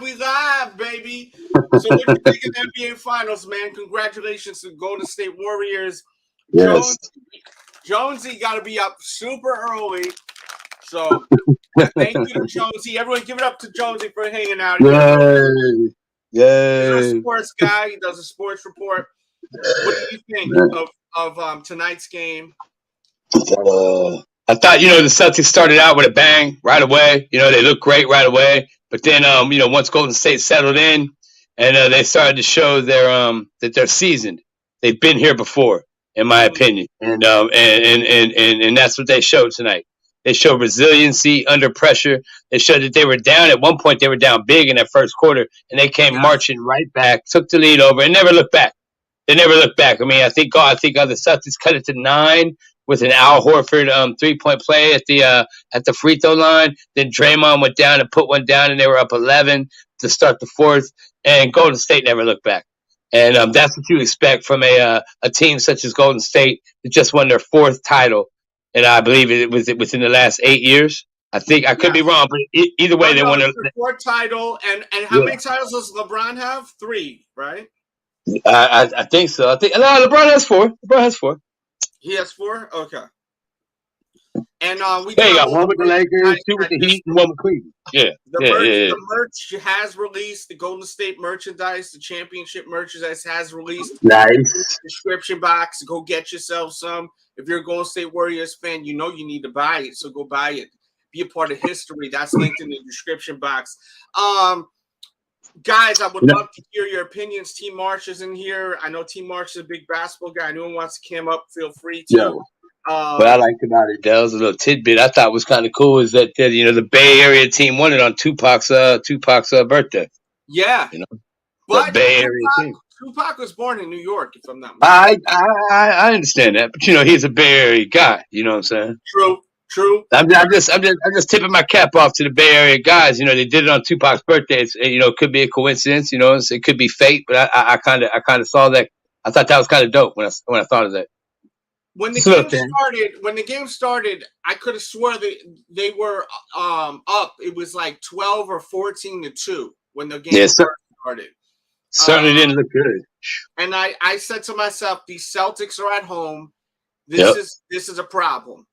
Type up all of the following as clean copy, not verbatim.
We live, baby. So what do you think of the NBA Finals, man? Congratulations to Golden State Warriors. Yes. Jonesy got to be up super early. So thank you to Jonesy. Everyone give it up to Jonesy for hanging out. Yay. Yay. He's a sports guy. He does a sports report. What do you think of tonight's game? I thought, the Celtics started out with a bang right away. They looked great right away. But then, once Golden State settled in and they started to show that they're seasoned. They've been here before, in my opinion. And that's what they showed tonight. They showed resiliency under pressure. They showed that they were down. At one point, they were down big in that first quarter, and they came marching right back, took the lead over, and never looked back. They never looked back. I mean, I think the Celtics cut it to 9 with an Al Horford 3-point play at the free throw line. Then Draymond went down and put one down, and they were up 11 to start the fourth. And Golden State never looked back. And that's what you expect from a team such as Golden State that just won their 4th title. And I believe it was within the last 8 years. I think I could be wrong, but either way, they won their 4th title. And how many titles does LeBron have? 3, right? I think so. I think LeBron has 4. LeBron has 4. He has 4? Okay. And we got one with the Lakers, 2 with the Heat, and 1 with Cleveland. Yeah. The merch has released. The Golden State merchandise, the championship merchandise has released. Nice. Description box. Go get yourself some. If you're a Golden State Warriors fan, you need to buy it. So go buy it. Be a part of history. That's linked in the description box. Guys, I would love to hear your opinions. T Marsh is in here. I know T Marsh is a big basketball guy. Anyone wants to come up, feel free to. Yeah. What I liked about it, Delz, a little tidbit I thought was kind of cool is that the Bay Area team won it on Tupac's birthday. Yeah, but the Bay Area team. Tupac was born in New York, if I'm not mistaken. I understand that, but he's a Bay Area guy. You know what I'm saying? True. I'm just tipping my cap off to the Bay Area guys. They did it on Tupac's birthday. It could be a coincidence. It could be fate, but I kind of saw that. I thought that was kind of dope when I thought of that. When the game started, I could have swore they were up. It was like 12 or 14-2 when the game started. Certainly didn't look good. And I said to myself, these Celtics are at home. This is a problem.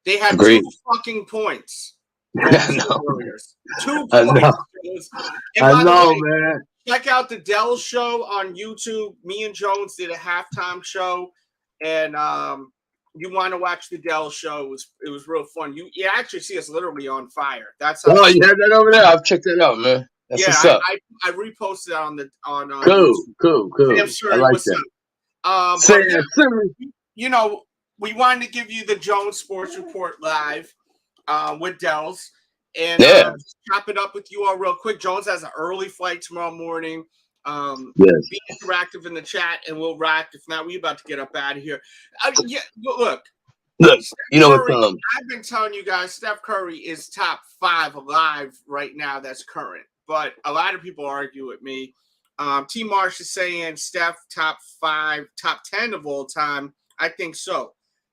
They had 2 fucking points. 2 points. I know, man. Check out the Delz show on YouTube. Me and Jones did a halftime show. And you want to watch the Delz show? It was real fun. You actually see us literally on fire. That's how you had that over there. I've checked that out, man. That's what's up. I reposted it on cool. Damn sure, I like what's that. We wanted to give you the Jones Sports Report live with Delz. And just chop it up with you all real quick. Jones has an early flight tomorrow morning. Be interactive in the chat and we'll rock. If not, we about to get up out of here. Look, I've been telling you guys Steph Curry is top 5 alive right now that's current, but a lot of people argue with me. T Marsh is saying Steph top 5, top 10 of all time. I think so.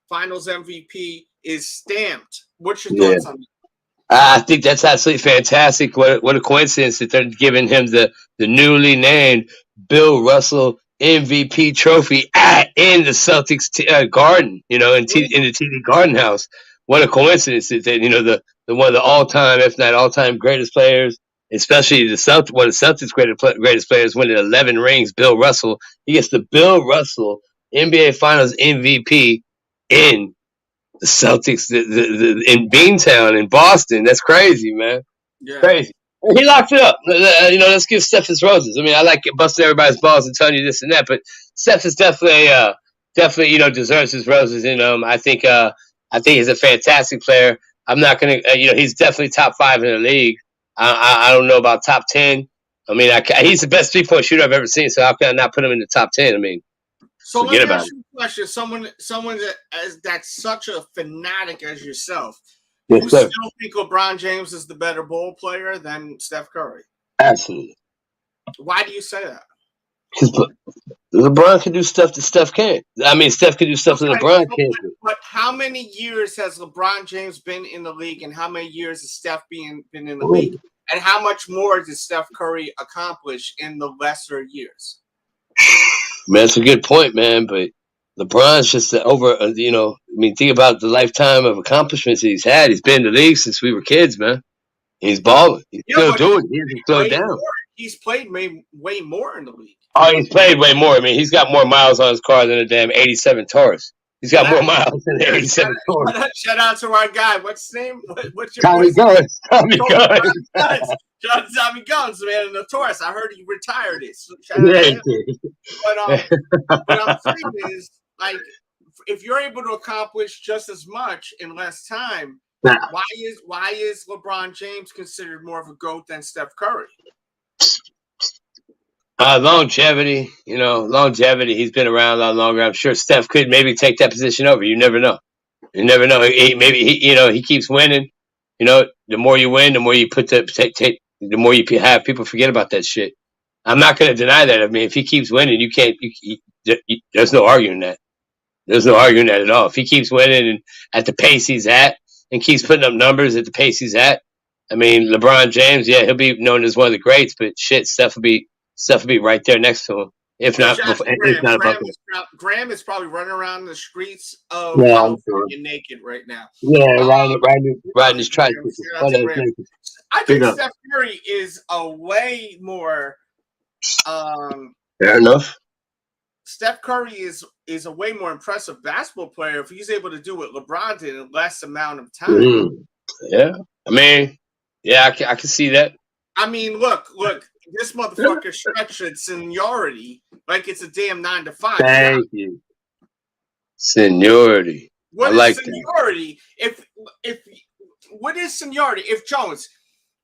Finals MVP is stamped. What's your thoughts on that? I think that's absolutely fantastic. What a coincidence that they're giving him the newly named Bill Russell MVP trophy in the Celtics garden, in the TD Garden House. What a coincidence that the one of the all-time, if not all-time greatest players, especially one of the Celtics greatest players, winning 11 rings, Bill Russell. He gets the Bill Russell NBA Finals MVP in the Celtics, in Beantown in Boston. That's crazy, man. Yeah. Crazy. He locked it up. Let's give Steph his roses. I mean, I like busting everybody's balls and telling you this and that, but Steph is definitely deserves his roses. And I think he's a fantastic player. I'm not gonna, he's definitely top 5 in the league. I don't know about top 10. I mean, he's the best 3-point shooter I've ever seen. So how can I not put him in the top 10? I mean. So let me ask you a question. Someone that's such a fanatic as yourself, you still think LeBron James is the better ball player than Steph Curry? Absolutely. Why do you say that? LeBron can do stuff that Steph can't. I mean, Steph can do stuff that LeBron can't do. But how many years has LeBron James been in the league, and how many years has Steph been in the league? And how much more did Steph Curry accomplish in the lesser years? Man, that's a good point, man. But LeBron's just over, think about the lifetime of accomplishments he's had. He's been in the league since we were kids, man. He's balling. He's still doing it. He hasn't slowed down. He's played way more in the league. Oh, he's played way more. I mean, he's got more miles on his car than a damn 87 Taurus. He's got more miles than an 87 Taurus. Shout out to our guy. What's his name? What's your Tommy Guns. Tommy Guns. Shout out to Tommy Guns, man, in the Taurus. I heard he retired it. So shout out to him. But what I'm saying is, like, if you're able to accomplish just as much in less time, why is LeBron James considered more of a GOAT than Steph Curry? Longevity, he's been around a lot longer. I'm sure Steph could maybe take that position over. You never know. He keeps winning. The more you win, the more you the more you have people forget about that shit. I'm not going to deny that. I mean, if he keeps winning, you can't. There's no arguing that. There's no arguing that at all. If he keeps winning and at the pace he's at and keeps putting up numbers at the pace he's at, I mean, LeBron James, yeah, he'll be known as one of the greats, but shit, Steph will be right there next to him. If not, Graham is probably running around the streets of California naked right now. Yeah, riding his tricycle. I think Steph Curry is a way more. Fair enough. Steph Curry is a way more impressive basketball player if he's able to do what LeBron did in less amount of time. Yeah, I mean, yeah, I can see that. I mean, look, this motherfucker stretched seniority like it's a damn 9 to 5. Thank you. Seniority. What is seniority? What is seniority? If Jones,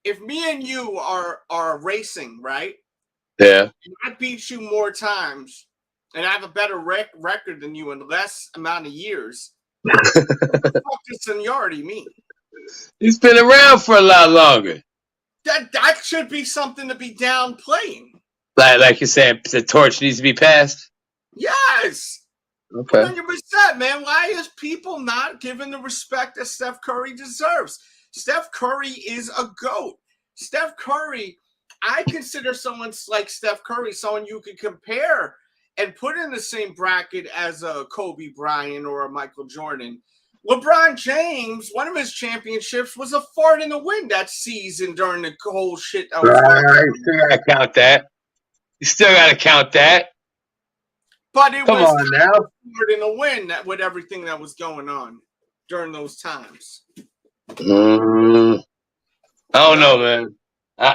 if me and you are racing, right? Yeah. And I beat you more times, and I have a better record than you in less amount of years. What the fuck does seniority mean? He's been around for a lot longer. That should be something to be downplaying. Like you said, the torch needs to be passed. Yes. Okay. 100%, man. Why is people not giving the respect that Steph Curry deserves? Steph Curry is a GOAT. Steph Curry, I consider someone like Steph Curry someone you can compare and put in the same bracket as a Kobe Bryant or a Michael Jordan. LeBron James, one of his championships was a fart in the wind that season during the whole shit that was going on. You still gotta count that. You still gotta count that. But it was a fart in the wind with everything that was going on during those times. I don't know, man.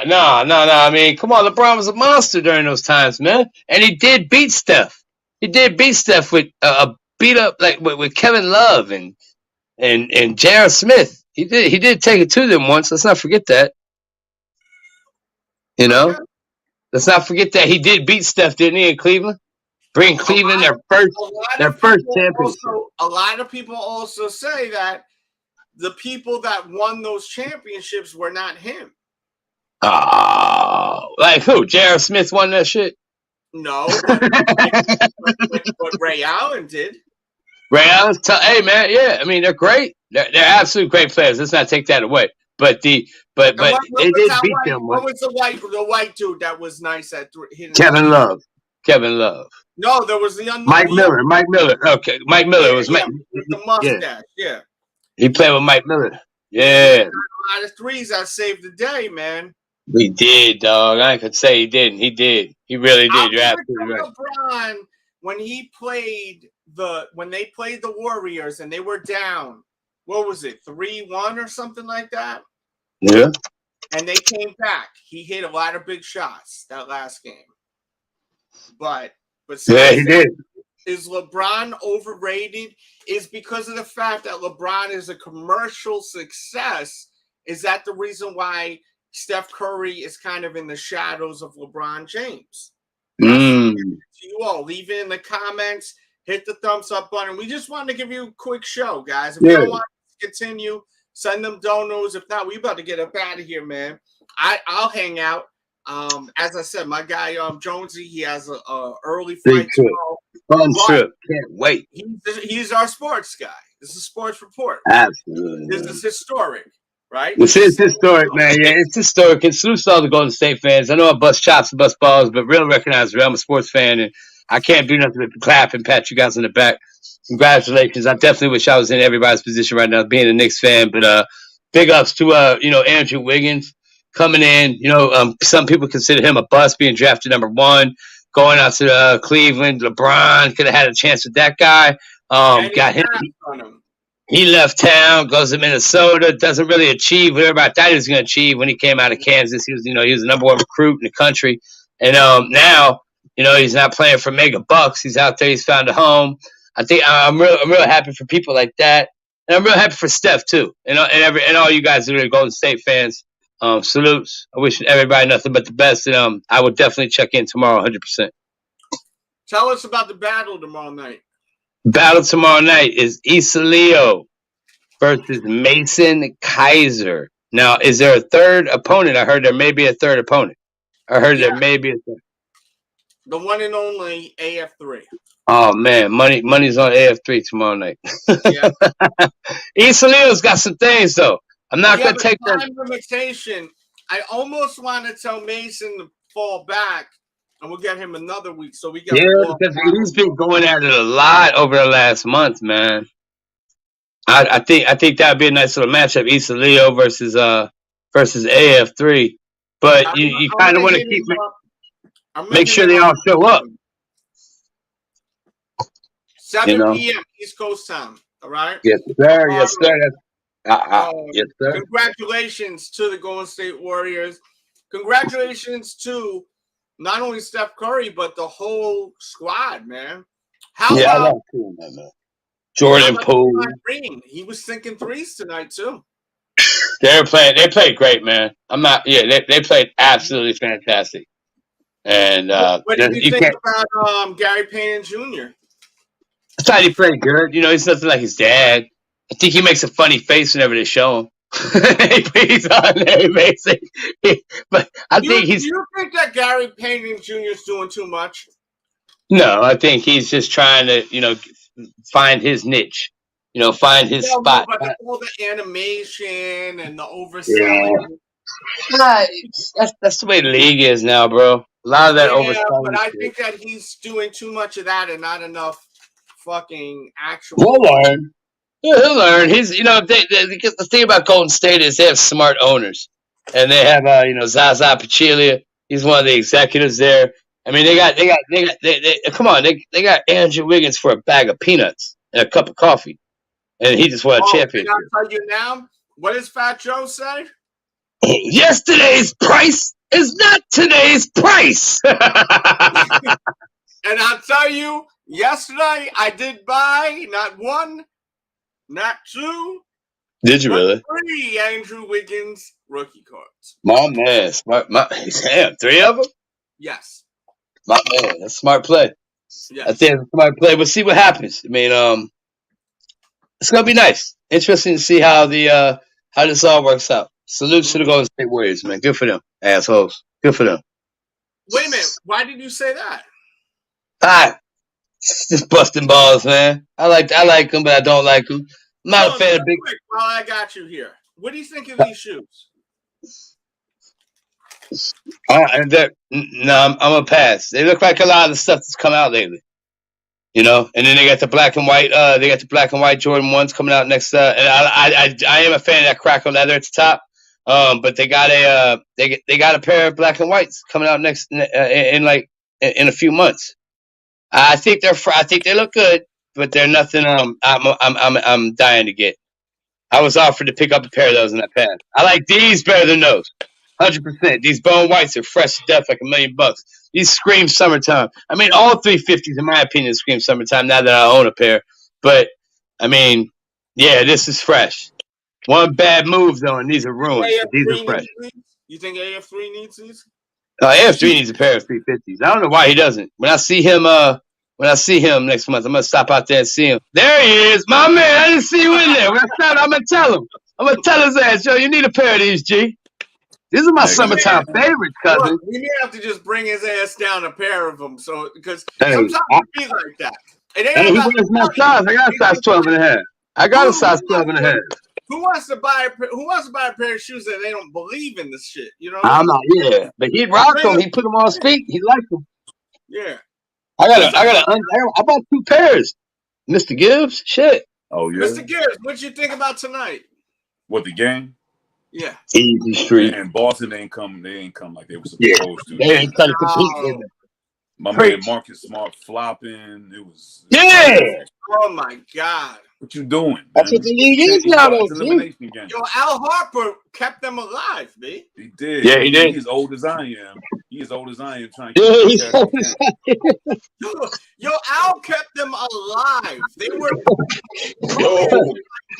No. I mean, come on, LeBron was a monster during those times, man, and he did beat Steph. He did beat Steph with a beat up like with Kevin Love and J.R. Smith. He did take it to them once. Let's not forget that. Let's not forget that he did beat Steph, didn't he, in Cleveland? Bring Cleveland their first championship. A lot of people also say that the people that won those championships were not him. Oh, like who? J.R. Smith won that shit? No, but Ray Allen did. Ray Allen's hey man, yeah. I mean, they're great. They're absolute great players. Let's not take that away. But they did beat them. What was the white dude that was nice at hitting? Kevin Love. No, there was the young Mike Miller. Okay, Mike Miller was with the mustache. Yeah. He played with Mike Miller. Yeah. A lot of threes that saved the day, man. He did, dog. I could say he didn't. He did. He really did. You're absolutely right. LeBron, when they played the Warriors and they were down, what was it, 3-1 or something like that? Yeah. And they came back. He hit a lot of big shots that last game. But yeah, he did. Is LeBron overrated? Is because of the fact that LeBron is a commercial success. Is that the reason why Steph Curry is kind of in the shadows of LeBron James? You all leave it in the comments. Hit the thumbs up button. We just wanted to give you a quick show, guys. If you don't want to continue, send them donos. If not, we about to get up out of here, man. I'll hang out. As I said, my guy Jonesy, he has a early flight tomorrow. Fun trip. Can't wait. He's our sports guy. This is Sports Report. Absolutely. This is historic, right? It's historic, man. Yeah, it's historic. And salute to all the Golden State fans. I know I bust chops and bust balls, but real recognize real. I'm a sports fan, and I can't do nothing but clap and pat you guys on the back. Congratulations. I definitely wish I was in everybody's position right now, being a Knicks fan. But big ups to Andrew Wiggins coming in. Some people consider him a bust, being drafted #1, going out to Cleveland. LeBron could have had a chance with that guy. Got him. He left town, goes to Minnesota, doesn't really achieve what everybody thought he was going to achieve when he came out of Kansas. He was the #1 recruit in the country, and now he's not playing for mega bucks. He's out there. He's found a home. I think I'm real happy for people like that, and I'm real happy for Steph too, and all you guys that are Golden State fans. Salutes. I wish everybody nothing but the best, and I will definitely check in tomorrow, 100%. Tell us about the battle tomorrow night. Battle tomorrow night is Isalio versus Mason Kaiser. Now, is there a third opponent? I heard there may be a third opponent. There may be a third. The one and only AF3. Oh man, money's on AF3 tomorrow night. Yeah. Isalio's got some things though. I'm not gonna take that time limitation. I almost want to tell Mason to fall back. And we'll get him another week, so we get. Yeah, because he's been going at it a lot over the last month, man. I think that'd be a nice little matchup, Isalio versus AF3. But you kind of want to make sure they all show up. 7 p.m. East Coast time. All right. Yes, sir. Yes, sir. Yes, sir. Congratulations to the Golden State Warriors. Congratulations to not only Steph Curry, but the whole squad, man. I love seeing that, man. Jordan Poole. He was sinking threes tonight, too. They played great, man. They played absolutely fantastic. And what did you think about Gary Payton Jr.? I thought he played good. He's nothing like his dad. I think he makes a funny face whenever they show him. He's on there, basically. But do you think that Gary Payton Jr. is doing too much? No, I think he's just trying to, find his niche. Find his spot. But all the animation and the overselling. Yeah. That's the way the league is now, bro. A lot of that overselling. But I think that he's doing too much of that and not enough fucking actual. He'll learn. Yeah, he'll learn. He's, the thing about Golden State is they have smart owners, and they have, Zaza Pachulia. He's one of the executives there. I mean, they got Andrew Wiggins for a bag of peanuts and a cup of coffee, and he just won a championship. Can I tell you now? What does Fat Joe say? Yesterday's price is not today's price. And I'll tell you, yesterday I did buy not one, not two. Did you really? 3 Andrew Wiggins rookie cards. My man, damn, 3 of them? Yes. My man, that's a smart play. Yes. I think it's a smart play. We'll see what happens. I mean, it's gonna be nice. Interesting to see how this all works out. Salute to the Golden State Warriors, man. Good for them, assholes. Good for them. Wait a minute. Why did you say that? Just busting balls, man. I like them, but I don't like them. I'm not a fan of big. Well, I got you here. What do you think of these shoes? I'm gonna pass. They look like a lot of the stuff that's come out lately, and then they got the black and white. They got the black and white Jordan 1s coming out next. And I am a fan of that crackle leather at the top. But they got a pair of black and whites coming out next in a few months. I think they look good, but they're nothing. I'm dying to get. I was offered to pick up a pair of those in that passed. I like these better than those. 100%. These bone whites are fresh to death, like $1 million. These scream summertime. I mean, all 350s, in my opinion, scream summertime. Now that I own a pair, but I mean, yeah, this is fresh. One bad move though, and these are ruined. These are fresh. You think AF3 needs these? AF3 needs a pair of 350s. I don't know why he doesn't. When I see him next month, I'm gonna stop out there and see him. There he is, my man. I didn't see you in there. I'm gonna tell him. I'm gonna tell his ass, yo, you need a pair of these, G. These are my summertime favorites, cousin. Look, we may have to just bring his ass down a pair of them, because sometimes it be like that. He wears my size. I got a size 12 and a half. I got a size 12.5. Who wants to buy a pair of shoes that they don't believe in this shit? You know. I'm not. Yeah, but he rocked them. He put them on his feet. He liked them. Yeah. I bought 2 pairs. Mr. Gibbs, shit. Oh yeah. Mr. Gibbs, what you think about tonight? What, the game? Yeah. Easy street. And Boston ain't come like they were supposed to. They ain't trying to compete with them. My man Marcus Smart flopping. It was. Yeah. Oh my God. What you doing? That's what the league is now, though. Elimination game. Yo, Al Harper kept them alive, B. He did. Yeah, he did. He's as old as I am. He's as old as I am trying Yeah, he's to Yo, Al kept them alive. They were.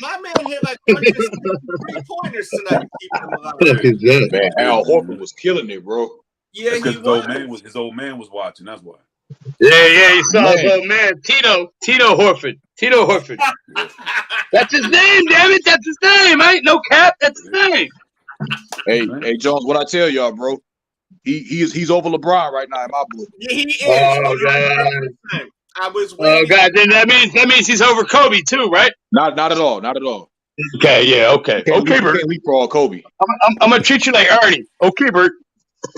My man hit like 3-pointers tonight to keep them alive. Man, Al Horford was killing it, bro. Yeah, because he was. His old man was watching. That's why. Yeah, you saw his old man. Tito Horford. That's his name, damn it. That's his name. I ain't no cap. That's his name. Hey, Jones, what I tell y'all, bro? He's over LeBron right now in my book. Yeah, he is. Oh, God. I was. Oh, God. Then that means he's over Kobe, too, right? Not at all. Not at all. Okay, yeah, okay. Okay, Bert. Can't leapfrog Kobe. I'm going to treat you like Ernie. Okay, Bert.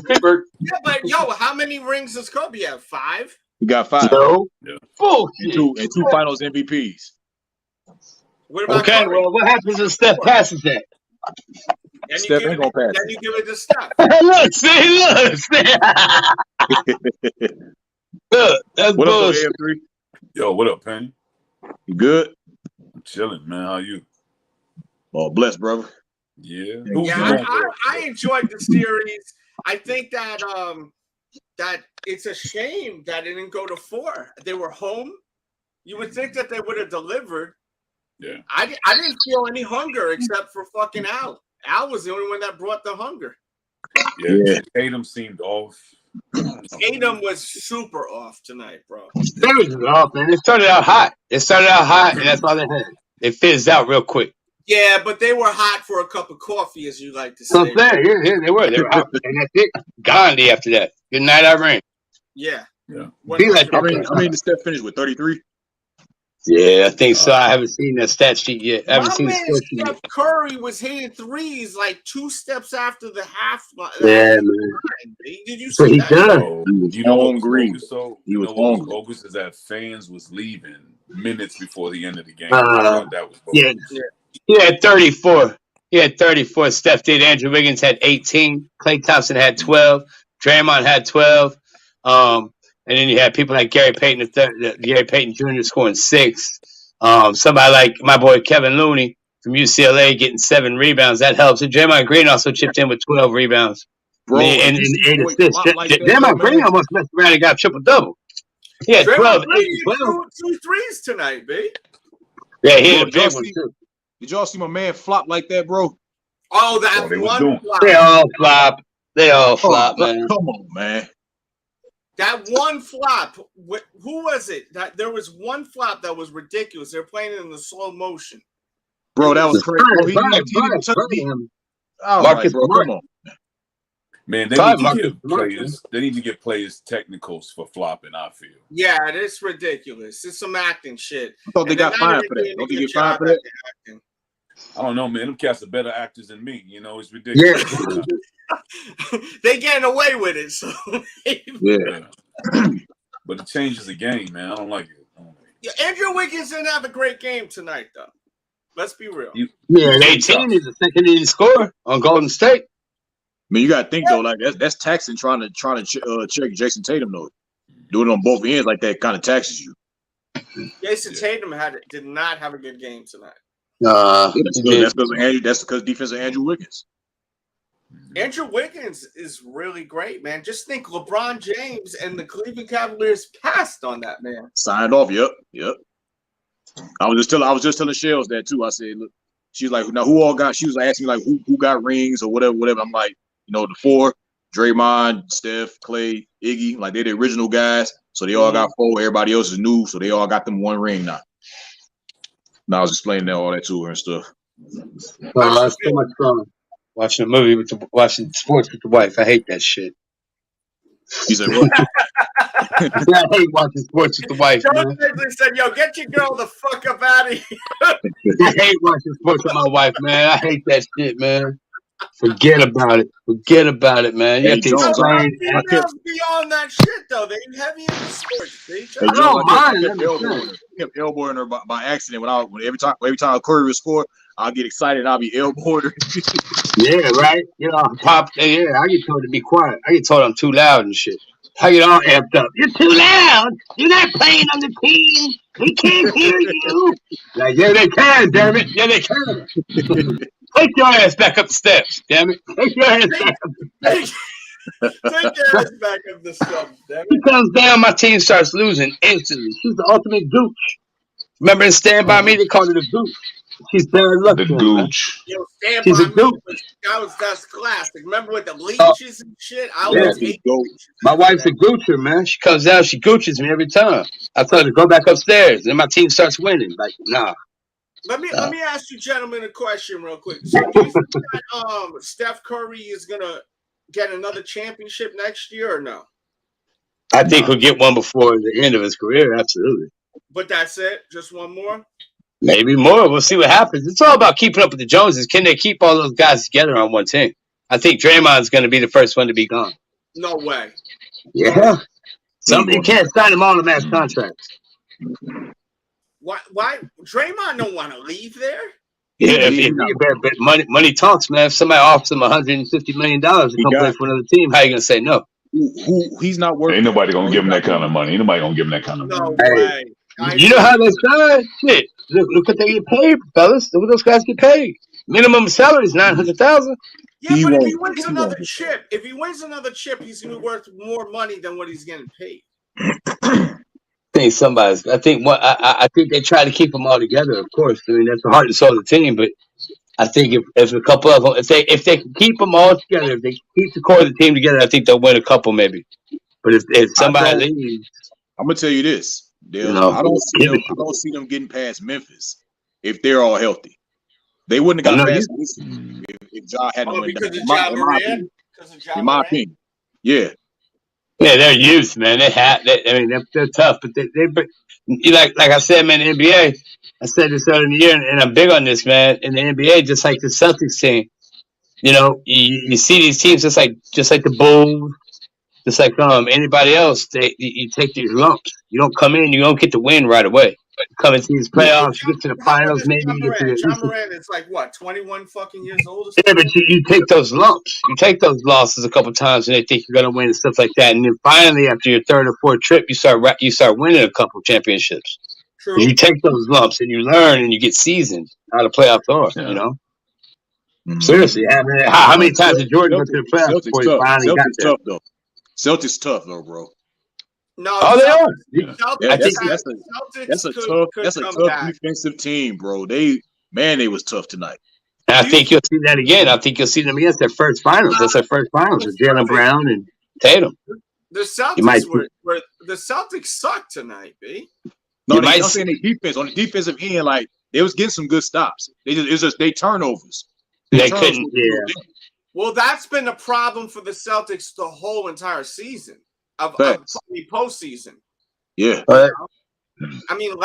Okay, Bert. Yeah, but yo, how many rings does Kobe have? 5? He got 5. No. Yeah. Bullshit. And two finals MVPs. What about Okay, Kobe? well, what happens if Steph passes that? Then Steph ain't gonna pass. Then you give it to Steph. Look, that's What up, bullshit. AM3? Yo, what up, Penny? You good? I'm chilling, man. How you? Oh, bless, brother. Yeah. Yeah, I enjoyed the series. I think that that it's a shame that it didn't go to 4. They were home. You would think that they would have delivered. Yeah. I didn't feel any hunger except for fucking Al. Al was the only one that brought the hunger. Yeah. Tatum seemed off. Tatum was super off tonight, bro. It was off, man. It started out hot, and that's all they had. It fizzed out real quick. Yeah, but they were hot for a cup of coffee, as you like to say. So there, yeah, they were hot, and that's it. Gandhi after that. Good night, Iran. Yeah. Yeah. Be like I mean, the Steph finished with 33. Yeah, I think so. I haven't seen that stat sheet yet. I haven't seen the stat sheet Steph yet. Curry was hitting threes like 2 steps after the half. Yeah, man. Did you So see he that? done. You know what was green. bogus, though? He was what was hungry. bogus is that fans was leaving minutes before the end of the game. I thought that was bogus. Yeah. He had 34. He had 34. Steph did. Andrew Wiggins had 18. Klay Thompson had 12. Draymond had 12. And then you had people like Gary Payton Jr. scoring 6. Somebody like my boy Kevin Looney from UCLA getting 7 rebounds. That helps. And Draymond Green also chipped in with 12 rebounds. Bro, and 8 assists. Draymond Green almost messed around and got triple-double. He had 12. 2 threes tonight, babe. Yeah, he had a big one, too. Did y'all see my man flop like that, bro? Oh, that one flop. They all flop, man. Come on, man. That one flop. Who was it? That there was one flop that was ridiculous. They're playing it in the slow motion. Bro, that was crazy. He didn't touch me. Marcus, bro, come on. Man, they need to give players technicals for flopping, I feel. Yeah, it's ridiculous. It's some acting shit. I thought they got fined for that. Don't they get fined for that? I don't know, man. Them cats are better actors than me. You know, it's ridiculous. Yeah. They getting away with it, so yeah. But it changes the game, man. I don't like it. Yeah, Andrew Wiggins didn't have a great game tonight, though. Let's be real. 18 is the second leading scorer on Golden State. I mean, you gotta think though, like that's taxing trying to check Jason Tatum though. Doing it on both ends like that kind of taxes you. Jason Tatum did not have a good game tonight. That's because defense of Andrew Wiggins. Andrew Wiggins is really great, man. Just think LeBron James and the Cleveland Cavaliers passed on that man. Signed off. Yep. I was just telling Shells that too. I said, look, she was like, now who all got? She was like asking me like who got rings or whatever. I'm like, the 4, Draymond, Steph, Klay, Iggy, like they're the original guys. So they all got 4. Everybody else is new, so they all got them 1 ring now. Now I was explaining all that to her and stuff. That's so much fun. Watching a movie watching sports with the wife. I hate that shit. He said, what? I hate watching sports with the wife, man. Jones said, "Yo, get your girl the fuck up out of here." I hate watching sports with my wife, man. I hate that shit, man. Forget about it. Forget about it, man. You have to explain. Females beyond that shit though. They heavy in the sports. I don't mind. I kept elbowing her by accident every time Curry would score, I'll get excited and I'll be elbowing her. Yeah, right. You know, pop. Yeah, I get told to be quiet. I get told I'm too loud and shit. I get all amped up. You're too loud. You're not playing on the team. We can't hear you. Like, yeah, they can, damn it. Yeah, they can. Take your ass back up the steps, damn it. Take your ass back up the steps. Take your ass back up the steps, damn it. He comes down, my team starts losing instantly. She's the ultimate gooch. Remember in Stand By Me, they called her the gooch. She's bad luck. The gooch. Yo, Stand She's By a Me gooch. that's classic. Remember with the leeches and shit? I always hate leeches. My wife's a goocher, man. She comes down, she gooches me every time. I tell her to go back upstairs, and my team starts winning. Like, nah. Let me ask you gentlemen a question real quick. So do you think that Steph Curry is gonna get another championship next year or no? I think he'll get one before the end of his career, absolutely. But that's it? Just one more? Maybe more. We'll see what happens. It's all about keeping up with the Joneses. Can they keep all those guys together on one team? I think Draymond's going to be the first one to be gone. No way. Yeah. You can't sign them all to max contracts. Why? Draymond don't want to leave there? Yeah, but money talks, man. If somebody offers him $150 million to come play for another team, how you going to say no? He's not working. Ain't nobody going to give him that kind of money. Ain't nobody going to give him that kind of money. No way. You know how they sign? Shit. Look what they get paid, fellas. Look what those guys get paid. Minimum salary is $900,000. Yeah, but if he wins another chip, he's gonna be worth more money than what he's getting paid. I think they try to keep them all together. Of course, I mean that's the heart and soul of the team. But I think if a couple of them, if they can keep them all together, if they keep the core of the team together, I think they'll win a couple maybe. But if somebody leaves, I'm gonna tell you this. I don't see them getting past Memphis if they're all healthy. They wouldn't have got past this if Ja hadn't went down. In my opinion. Yeah. Yeah, they're youth, man. They're tough, but they like I said, man, the NBA. I said this earlier in the year, and I'm big on this, man. In the NBA, just like the Celtics team, you know, you see these teams just like the Bulls. Just like anybody else, you take these lumps. You don't come in, you don't get the win right away. You come into these playoffs, you get to the finals, maybe you get to the John Moran is like what, 21 fucking years old? Yeah, but you take those lumps. You take those losses a couple times, and they think you're gonna win and stuff like that. And then finally, after your third or fourth trip, you start winning a couple championships. True. You take those lumps and you learn and you get seasoned how the playoffs are. Yeah. You know. Mm-hmm. Seriously, how many times did Jordan go to the playoffs before he finally got there? Tough though. Celtics tough though, bro. No, they are. Yeah, I think that's a tough defensive team, bro. They was tough tonight. And I think you'll see that again. I think you'll see them against their first finals. That's their first finals with Jaylen Brown and Tatum. The Celtics suck tonight, B. No, I'm saying their defense on the defensive end, like they was getting some good stops. They turnovers. They couldn't. Yeah. Well, that's been the problem for the Celtics the whole entire season of postseason. Yeah. I mean, the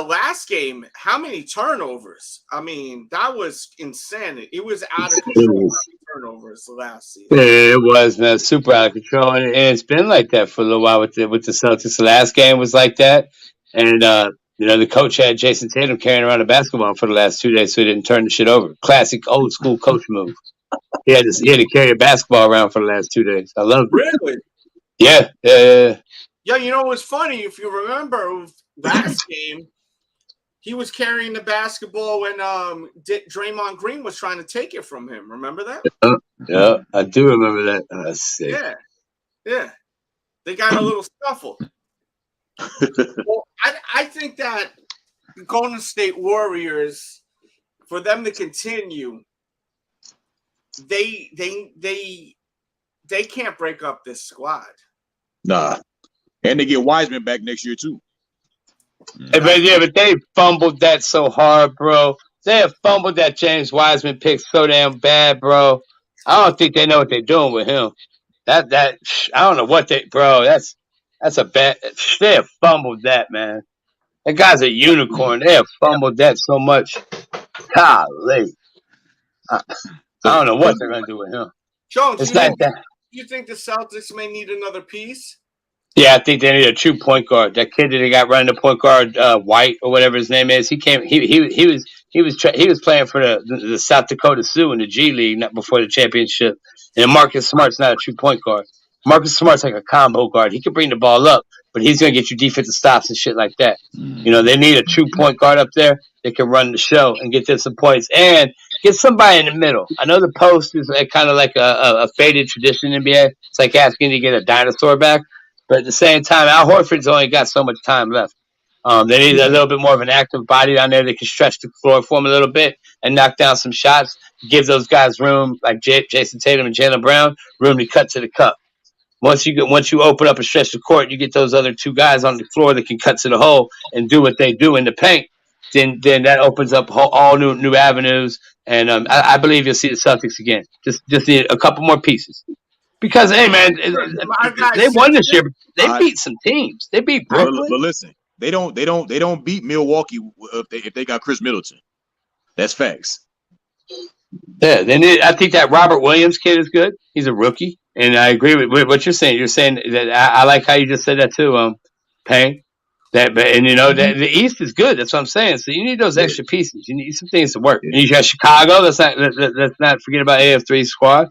last game, how many turnovers? I mean, that was insanity. It was out of control. Turnovers the last season. Yeah, it was, man, super out of control, and it's been like that for a little while with the Celtics. The last game was like that, and the coach had Jason Tatum carrying around a basketball for the last 2 days so he didn't turn the shit over. Classic old school coach move. He had to carry a basketball around for the last 2 days. I love it. Really? Yeah. Yeah, you know it was funny, if you remember last game, he was carrying the basketball when Draymond Green was trying to take it from him. Remember that? Yeah, I do remember that. That's sick. Yeah. They got a little scuffle. Well, I think that the Golden State Warriors, for them to continue, they can't break up this squad. Nah. And they get Wiseman back next year too. But they fumbled that so hard, bro. They have fumbled that James Wiseman pick so damn bad, bro. I don't think they know what they're doing with him. I don't know what that's a bad. They have fumbled that, man. That guy's a unicorn. They have fumbled that so much. Golly. I don't know what they're going to do with him. Jones, you think the Celtics may need another piece? Yeah, I think they need a true point guard. That kid that they got running the point guard, White or whatever his name is, he was playing for the South Dakota Sioux in the G League not before the championship. And Marcus Smart's not a true point guard. Marcus Smart's like a combo guard. He can bring the ball up, but he's going to get you defensive stops and shit like that. You know, they need a true point guard up there that can run the show and get them some points and get somebody in the middle. I know the post is kind of like a faded tradition in the NBA. It's like asking to get a dinosaur back. But at the same time, Al Horford's only got so much time left. They need a little bit more of an active body down there that can stretch the floor for him a little bit and knock down some shots. Give those guys room, like Jason Tatum and Jaylen Brown, room to cut to the cup. Once you open up and stretch the court, you get those other two guys on the floor that can cut to the hole and do what they do in the paint. Then that opens up all new avenues. And I believe you'll see the Celtics again. Just need a couple more pieces. Because hey man, they won this year. They beat some teams. They beat Brooklyn. But listen, they don't beat Milwaukee if they got Chris Middleton. That's facts. Yeah, I think that Robert Williams kid is good. He's a rookie, and I agree with what you're saying. You're saying that I like how you just said that too, Payne. And you know the East is good. That's what I'm saying. So you need those extra pieces. You need some things to work. And you got Chicago. Let's not forget about AF3 squad.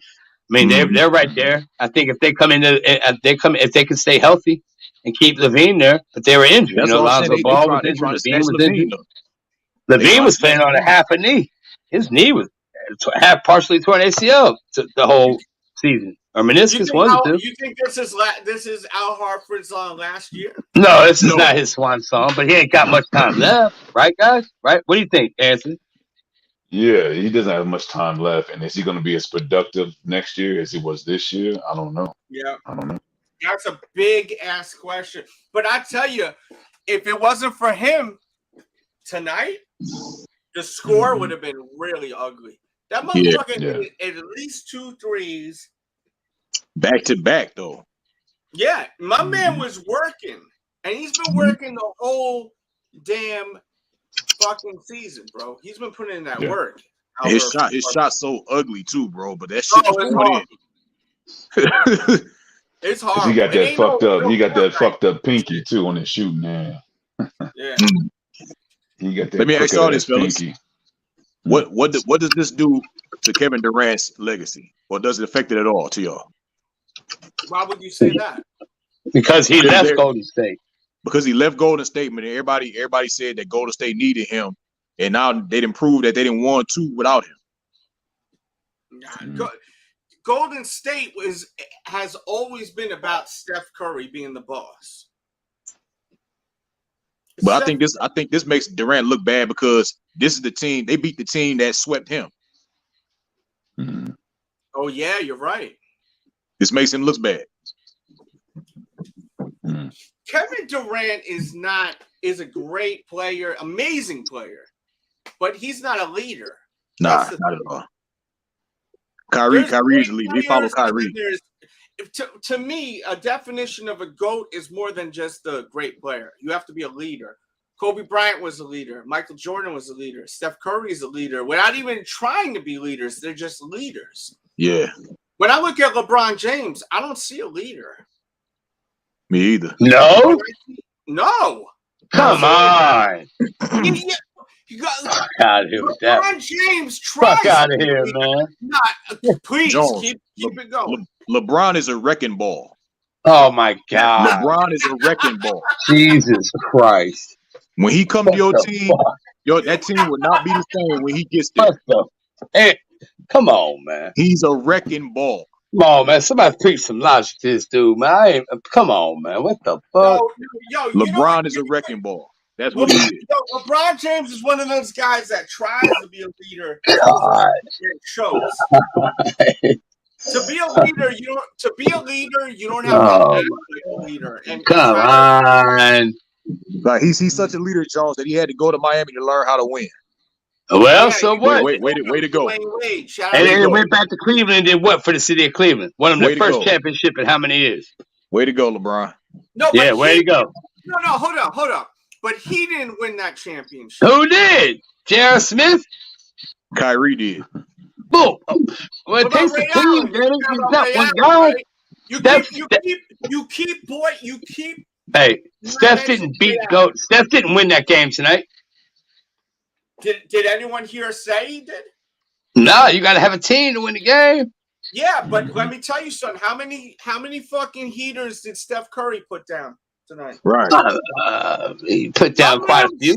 I mean, they're right there. I think if they come if they can stay healthy and keep Levine there, but they were injured. That's Lonzo Ball was injured. Levine was injured. Levine was playing on a half a knee. His knee was partially torn ACL the whole season. Or meniscus wasn't. You think this is Al Horford's last year? No, this is not his swan song. But he ain't got much time left, right, guys? Right? What do you think, Anthony? Yeah, he doesn't have much time left. And is he going to be as productive next year as he was this year? I don't know. Yeah. I don't know. That's a big-ass question. But I tell you, if it wasn't for him tonight, the score would have been really ugly. That motherfucker hit at least 2 threes. Back to back, though. Yeah, my man was working. And he's been working the whole damn fucking season, bro. He's been putting in that work. His shot's so ugly too, bro. But that shit was going in. It's hard. He got that fucked up. He got that fucked up pinky too on his shooting, man. Yeah. He got that. Let me ask y'all this, fellas. Pinky. What does this do to Kevin Durant's legacy, or does it affect it at all to y'all? Why would you say that? Because he left Golden State. Because he left Golden State, and everybody said that Golden State needed him, and now they didn't prove that they didn't want to without him. Golden State has always been about Steph Curry being the boss. But I think this makes Durant look bad because this is the team they beat the team that swept him. Mm-hmm. Oh yeah, you're right. This makes him look bad. Mm-hmm. Kevin Durant is a great player, amazing player, but he's not a leader. Nah, not at all. Kyrie is a leader. They follow Kyrie. To me, a definition of a GOAT is more than just a great player. You have to be a leader. Kobe Bryant was a leader. Michael Jordan was a leader. Steph Curry is a leader. Without even trying to be leaders, they're just leaders. Yeah. When I look at LeBron James, I don't see a leader. Me either. No? No. Come on. You got fuck out of here with that. LeBron James tries. Fuck out of here, man. Please Jones, keep it going. LeBron is a wrecking ball. Oh my God. LeBron is a wrecking ball. Jesus Christ. When he come to your team, that team will not be the same when he gets there. Hey, come on, man. He's a wrecking ball. Come on, man. Somebody preach some logic to this dude, man. Come on, man. What the fuck? LeBron is a wrecking ball. That's what he is. LeBron James is one of those guys that tries to be a leader. God. It shows. To be a leader, you don't have to act like a leader. And come on. Like he's such a leader, Jones, that he had to go to Miami to learn how to win. Well, so what? Way to go. Wade. And then they went back to Cleveland and did what for the city of Cleveland? Won them their first championship in how many years? Way to go, LeBron. No, yeah, way to go. No, hold up. But he didn't win that championship. Who did? J.R. Smith? Kyrie did. Boom. Well, it takes a team, man. You got one guy. You keep. Hey, Steph didn't Steph didn't win that game tonight. Did anyone here say he did? No, you got to have a team to win the game. Yeah, but let me tell you something. How many fucking heaters did Steph Curry put down tonight? Right. He put down quite a few.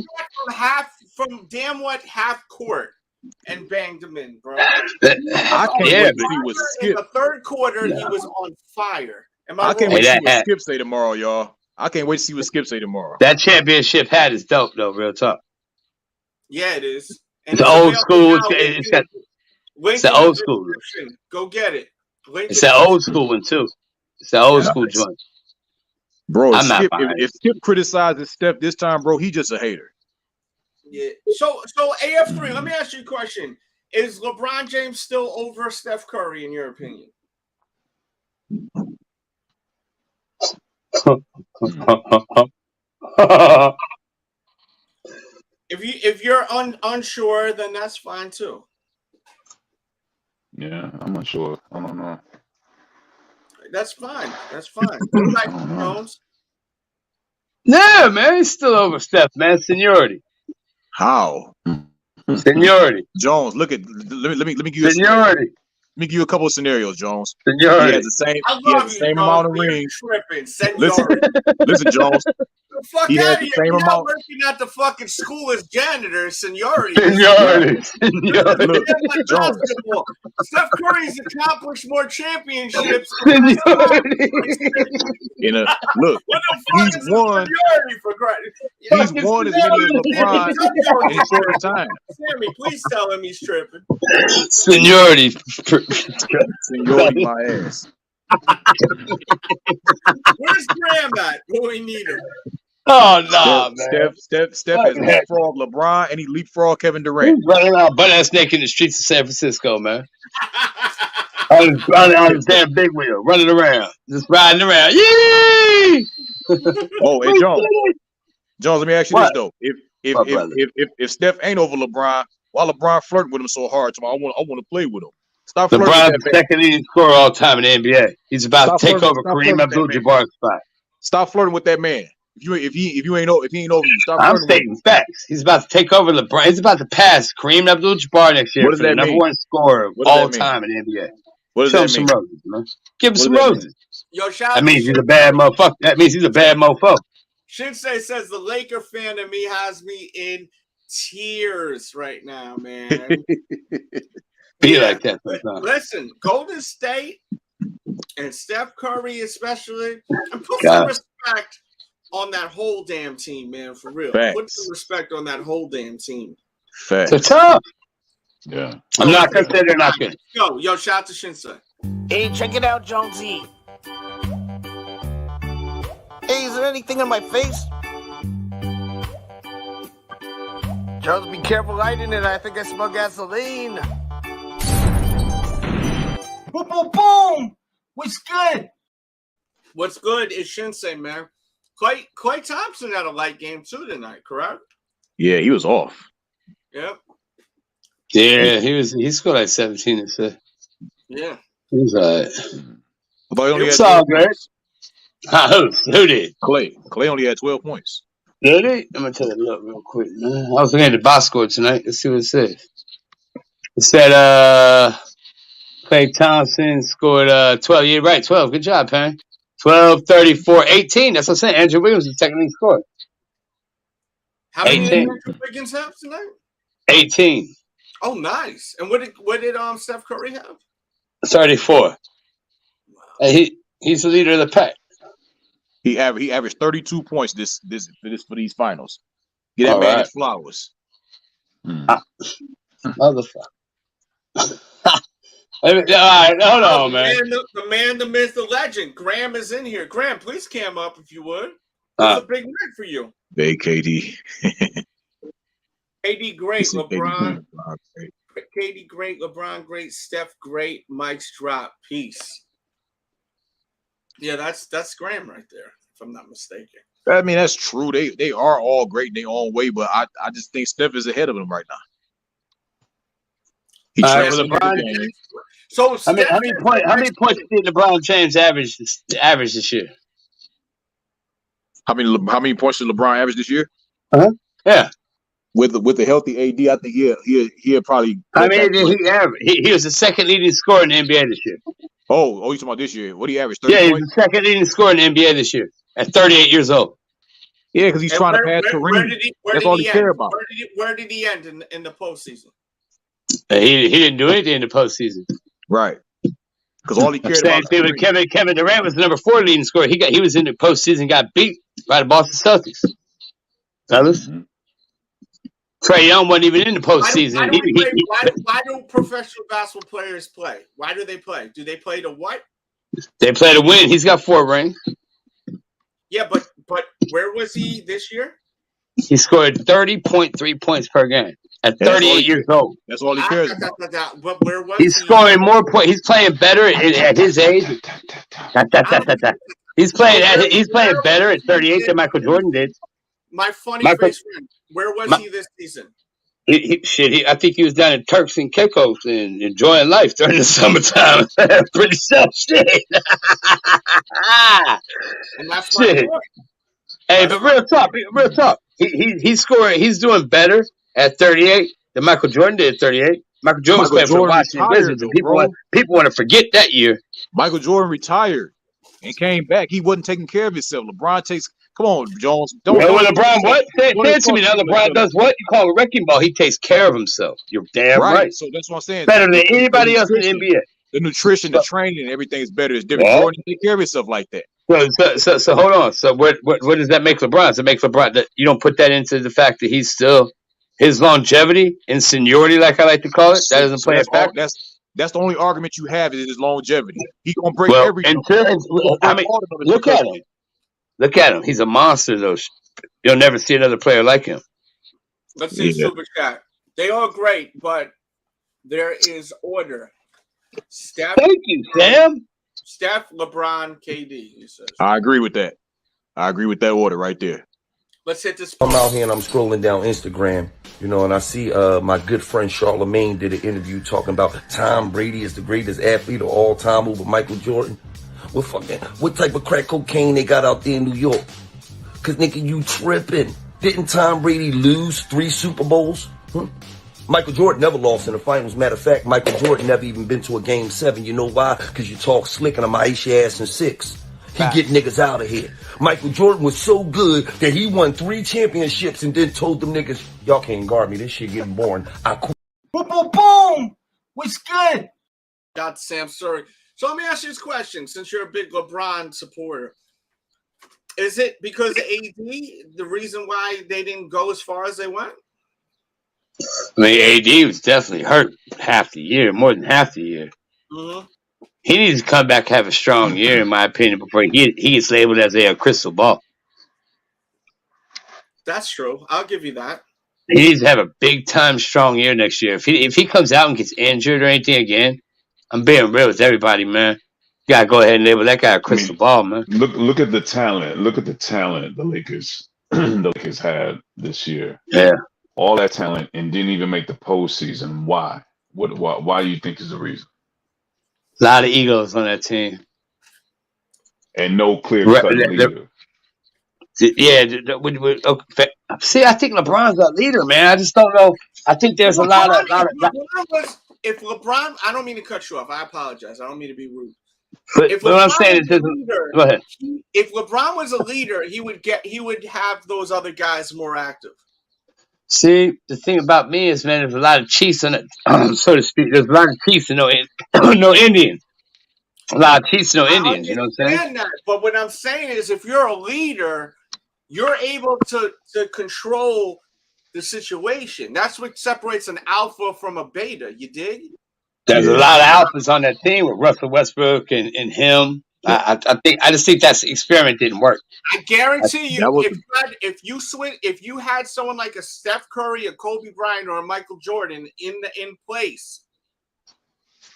From half court and banged him in, bro. I can't wait to see what Skip. In the third quarter, he was on fire. I can't wait to see what Skip say tomorrow, y'all. I can't wait to see what Skip say tomorrow. That championship hat is dope, though. Real talk. Yeah, it is. And it's old school. It's the old school. Go get it. It's that old school one too. It's that old school joint. Bro, if Skip criticizes Steph this time, bro, he just a hater. Yeah. So AF3, let me ask you a question. Is LeBron James still over Steph Curry in your opinion? If you're unsure, then that's fine too. Yeah, I'm unsure. I don't know. That's fine. Jones. Yeah, man, he's still over Steph, man. Seniority. How? Seniority. Jones, let me give you seniority. Let me give you a couple of scenarios, Jones. Seniority. He has the same amount of rings. Listen, Jones. He has the same amount. Working at the fucking school as janitor. Seniority. Look, Jones. Steph Curry's accomplished more championships. Look, he's won. He's won as many as LeBron in a short time. Sammy, please tell him he's tripping. Seniority. Seniority, my ass. Where's Graham at? When we need him. Oh no, man! Steph has leapfrogged LeBron and he leapfrogged Kevin Durant. He's running around butt ass naked in the streets of San Francisco, man. on his damn big wheel, running around, just riding around. Yee! Oh, hey Jones, let me ask you this though: if Steph ain't over LeBron, why LeBron flirting with him so hard? I want to play with him. Stop flirting. LeBron's the second leading scorer all time in the NBA. He's about to take over Kareem Abdul-Jabbar's spot. Stop flirting with that man. If he ain't over you, stop. I'm stating facts. He's about to take over LeBron. He's about to pass Kareem Abdul-Jabbar next year for the number one scorer of all time in the NBA. What does Show that him some mean? roses, man. Give him some roses. Yo, that means he's a bad motherfucker. That means he's a bad motherfucker. Shinsei says the Laker fan in me has me in tears right now, man. Be like that. Listen, Golden State and Steph Curry especially, and put some respect on that whole damn team, man, for real. Facts. Put some respect on that whole damn team. Facts. It's tough. Yeah. I'm not going to say they're not good. Yo, shout out to Shinsei. Hey, check it out, Jonesy. Hey, is there anything on my face? Jones, be careful lighting it. I think I smell gasoline. Boom, boom, boom. What's good? What's good is Shinsei, man. Clay Thompson had a light game too tonight, correct? Yeah, he was off. Yep. Yeah, he scored like 17 and 6. Yeah. He was all right. He all good. Who did? Clay only had 12 points. Did he? I'm going to tell you look real quick. Man. I was looking at the box score tonight. Let's see what it says. It said Clay Thompson scored 12. Yeah, right, 12. Good job, Pan. 12, 34, 18. That's what I'm saying. Andrew Wiggins is the second leading scorer. How many did Andrew Wiggins have tonight? 18. Oh, nice. And what did Steph Curry have? 34. Wow. He's the leader of the pack. He averaged 32 points for these finals. Get that man his flowers. Motherfucker. All right, hold on, man. The man, the myth, the legend. Graham is in here. Graham, please cam up if you would. It's a big night for you. Hey, KD. KD great, See, LeBron. great. KD great, LeBron great, Steph great, Mike's drop. Peace. Yeah, that's Graham right there, if I'm not mistaken. I mean, that's true. They are all great in their own way, but I just think Steph is ahead of them right now. He transcended LeBron. the game. So how many points did LeBron James average this year? How many points did LeBron average this year? Yeah. With a healthy AD, I think he'll probably. I mean, he was the second leading scorer in the NBA this year. Oh, you talking about this year? What did he average? 30 yeah, points? he's the second leading scorer in the NBA this year at 38 years old. Yeah, because he's trying to pass Kareem. That's all he cared about. Where did he end in the postseason? He didn't do anything in the postseason. Right. Because all he cared about. Kevin Durant was the number 4 leading scorer. He was in the postseason, got beat by the Boston Celtics. Fellas. Mm-hmm. Trae Young wasn't even in the postseason. Why do professional basketball players play? Why do they play? Do they play to what? They play to win. He's got 4 rings. Yeah, but where was he this year? He scored 30.3 points per game at 38 years old. That's all he cares about. But where was he's scoring more points. He's playing better at his age. He's playing better at 38 than Michael Jordan did. My face friend. Where was he this season? I think he was down in Turks and Caicos and enjoying life during the summertime. Pretty self shit. And that's my point. Hey, but real talk. He's scoring. He's doing better at 38 than Michael Jordan did at 38. Michael Jordan was playing for the Washington Wizards, and people want to forget that year. Michael Jordan retired and came back. He wasn't taking care of himself. LeBron takes. Come on, Jones. LeBron what? Say it to me now. LeBron does what? You call a wrecking ball. He takes care of himself. You're damn right. So that's what I'm saying. Better than anybody else in the NBA. The nutrition, the training, everything is better. It's different. Jordan take care of himself like that. So hold on. So what does that make LeBron? Does it make LeBron that you don't put that into the fact that he's still his longevity and seniority, like I like to call it? That doesn't play a factor. That's the only argument you have is his longevity. He's gonna break everything. Look at him. Look at him. He's a monster, though. You'll never see another player like him. Let's see Super Chat. They are great, but there is order. Steph. Thank you, Sam. Steph, LeBron, KD. He says. I agree with that. I agree with that order right there. Let's hit this. I'm out here and I'm scrolling down Instagram, and I see my good friend Charlemagne did an interview talking about Tom Brady is the greatest athlete of all time over Michael Jordan. What type of crack cocaine they got out there in New York? Cause nigga, you tripping. Didn't Tom Brady lose 3 Super Bowls? Michael Jordan never lost in the finals. Matter of fact, Michael Jordan never even been to a game 7. You know why? Cause you talk slick and I'm ice your ass in 6. He get niggas out of here. Michael Jordan was so good that he won 3 championships and then told them niggas, y'all can't guard me. This shit getting boring. I quit. Boom, boom, boom. What's good? Got Sam, sorry. So let me ask you this question, since you're a big LeBron supporter. Is it because of AD the reason why they didn't go as far as they went? I mean, AD was definitely hurt half the year, more than half the year. Mm-hmm. He needs to come back and have a strong year, in my opinion, before he gets labeled as a crystal ball. That's true. I'll give you that. He needs to have a big-time strong year next year. If he comes out and gets injured or anything again, I'm being real with everybody, man. You gotta go ahead and label that guy a crystal ball, man. Look at the talent. Look at the talent the Lakers had this year. Yeah, all that talent and didn't even make the postseason. Why? Why do you think is the reason? A lot of egos on that team, and no clear-cut leader. Yeah, see, I think LeBron's a leader, man. I just don't know. I think there's a lot of. If LeBron, I don't mean to cut you off. I apologize. I don't mean to be rude. But what I'm saying is, go ahead. If LeBron was a leader, he would have those other guys more active. See, the thing about me is, man, there's a lot of Chiefs in it, so to speak. There's a lot of Chiefs and no Indians. A lot of Chiefs and no Indians. You know what I'm saying? That, but what I'm saying is, if you're a leader, you're able to control the situation. That's what separates an alpha from a beta. You dig? There's a lot of alphas on that team with Russell Westbrook and him I just think that experiment didn't work. I guarantee you, if you had someone like a Steph Curry, a Kobe Bryant, or a Michael Jordan in place,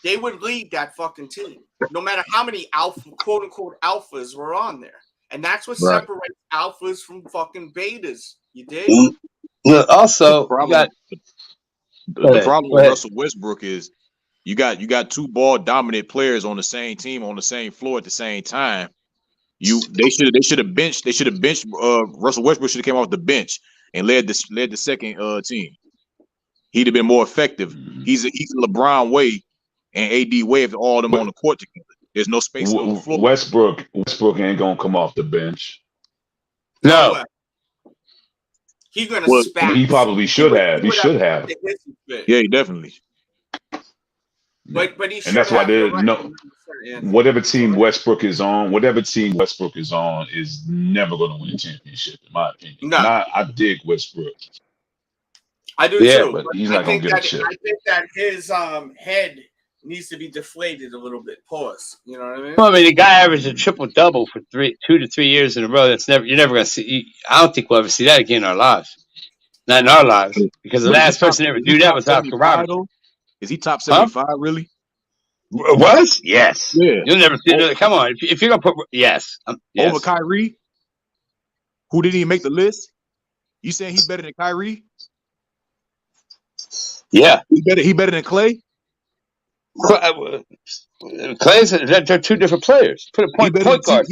they would lead that fucking team, no matter how many alpha, quote unquote, alphas were on there. And that's what separates alphas from fucking betas. You dig? Look, also, the problem with Russell Westbrook is you got two ball dominant players on the same team on the same floor at the same time. They should have benched Russell Westbrook should have came off the bench and led the second team. He'd have been more effective. He's a LeBron way and AD way of all of them on the court together. There's no space on the floor. Westbrook ain't gonna come off the bench. No. He's gonna spat. He probably should have. He should have. Yeah, he definitely. But he should. And that's why whatever team Westbrook is on is never going to win a championship, in my opinion. No. I dig Westbrook. I do too. But he's not going to get a chip. I think that his head needs to be deflated a little bit. Pause. You know what I mean? Well, I mean, the guy averaged a triple-double for 2 to 3 years in a row. You're never going to see. I don't think we'll ever see that again in our lives. Not in our lives, because the last person to ever do that was Oscar Robertson. Is he top 75 really? Was? Yes. Yeah. You'll never see it. Come on, if you're gonna put yes. Over Kyrie, who didn't even make the list. You saying he's better than Kyrie? Yeah. He better than Clay? Clay's they're two different players. Put a point guard.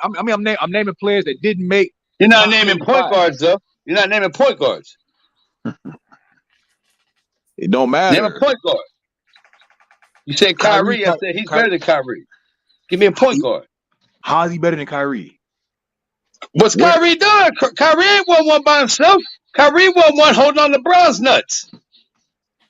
I'm naming players that didn't make. You're not naming point guards though. You're not naming point guards. It don't matter. Name a point guard. You said Kyrie. I said he's better than Kyrie. Give me a point guard. How is he better than Kyrie? What's Kyrie doing? Kyrie ain't won one by himself. Kyrie won one holding on LeBron's nuts.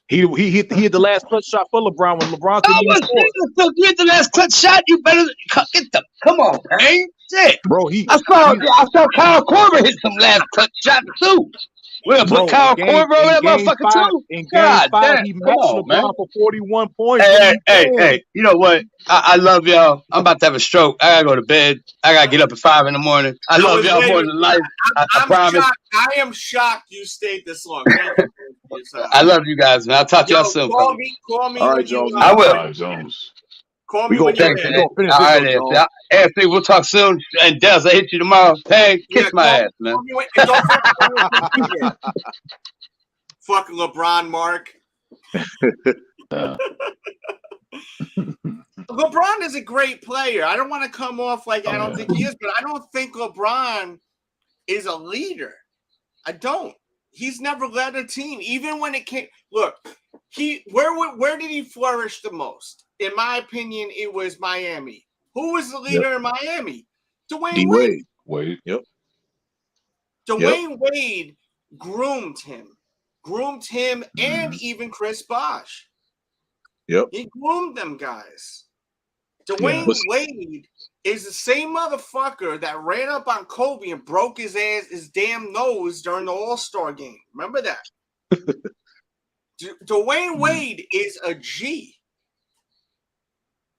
He hit the last clutch shot for LeBron when LeBron couldn't even score. He hit the last clutch shot. You better get the. Come on, man. Shit, bro. I saw Kyle Korver hit some last clutch shots too. We'll put Kyle Korver over that motherfucker too. In game 5, he matched LeBron for 41 points. Hey, you know what? I love y'all. I'm about to have a stroke. I gotta go to bed. I gotta get up at 5 in the morning. I love y'all more than life. I promise. I am shocked you stayed this long. Thank you. I love you guys, man. I'll talk to y'all soon. Call me. All right, Jones. I will. All right, Jones. Call me when you're ready. All right, Anthony, we'll talk soon. And Delz, I hit you tomorrow. Hey, kiss my ass, man. Fucking LeBron, Mark. LeBron is a great player. I don't want to come off like I don't think he is, but I don't think LeBron is a leader. I don't. He's never led a team, even when it came. Look, where did he flourish the most? In my opinion, it was Miami. Who was the leader in Miami? Dwayne Wade. Yep. Dwayne Wade groomed him, and even Chris Bosh. Yep. He groomed them guys. Dwayne Wade is the same motherfucker that ran up on Kobe and broke his damn nose during the All-Star game. Remember that? Dwayne Wade is a G.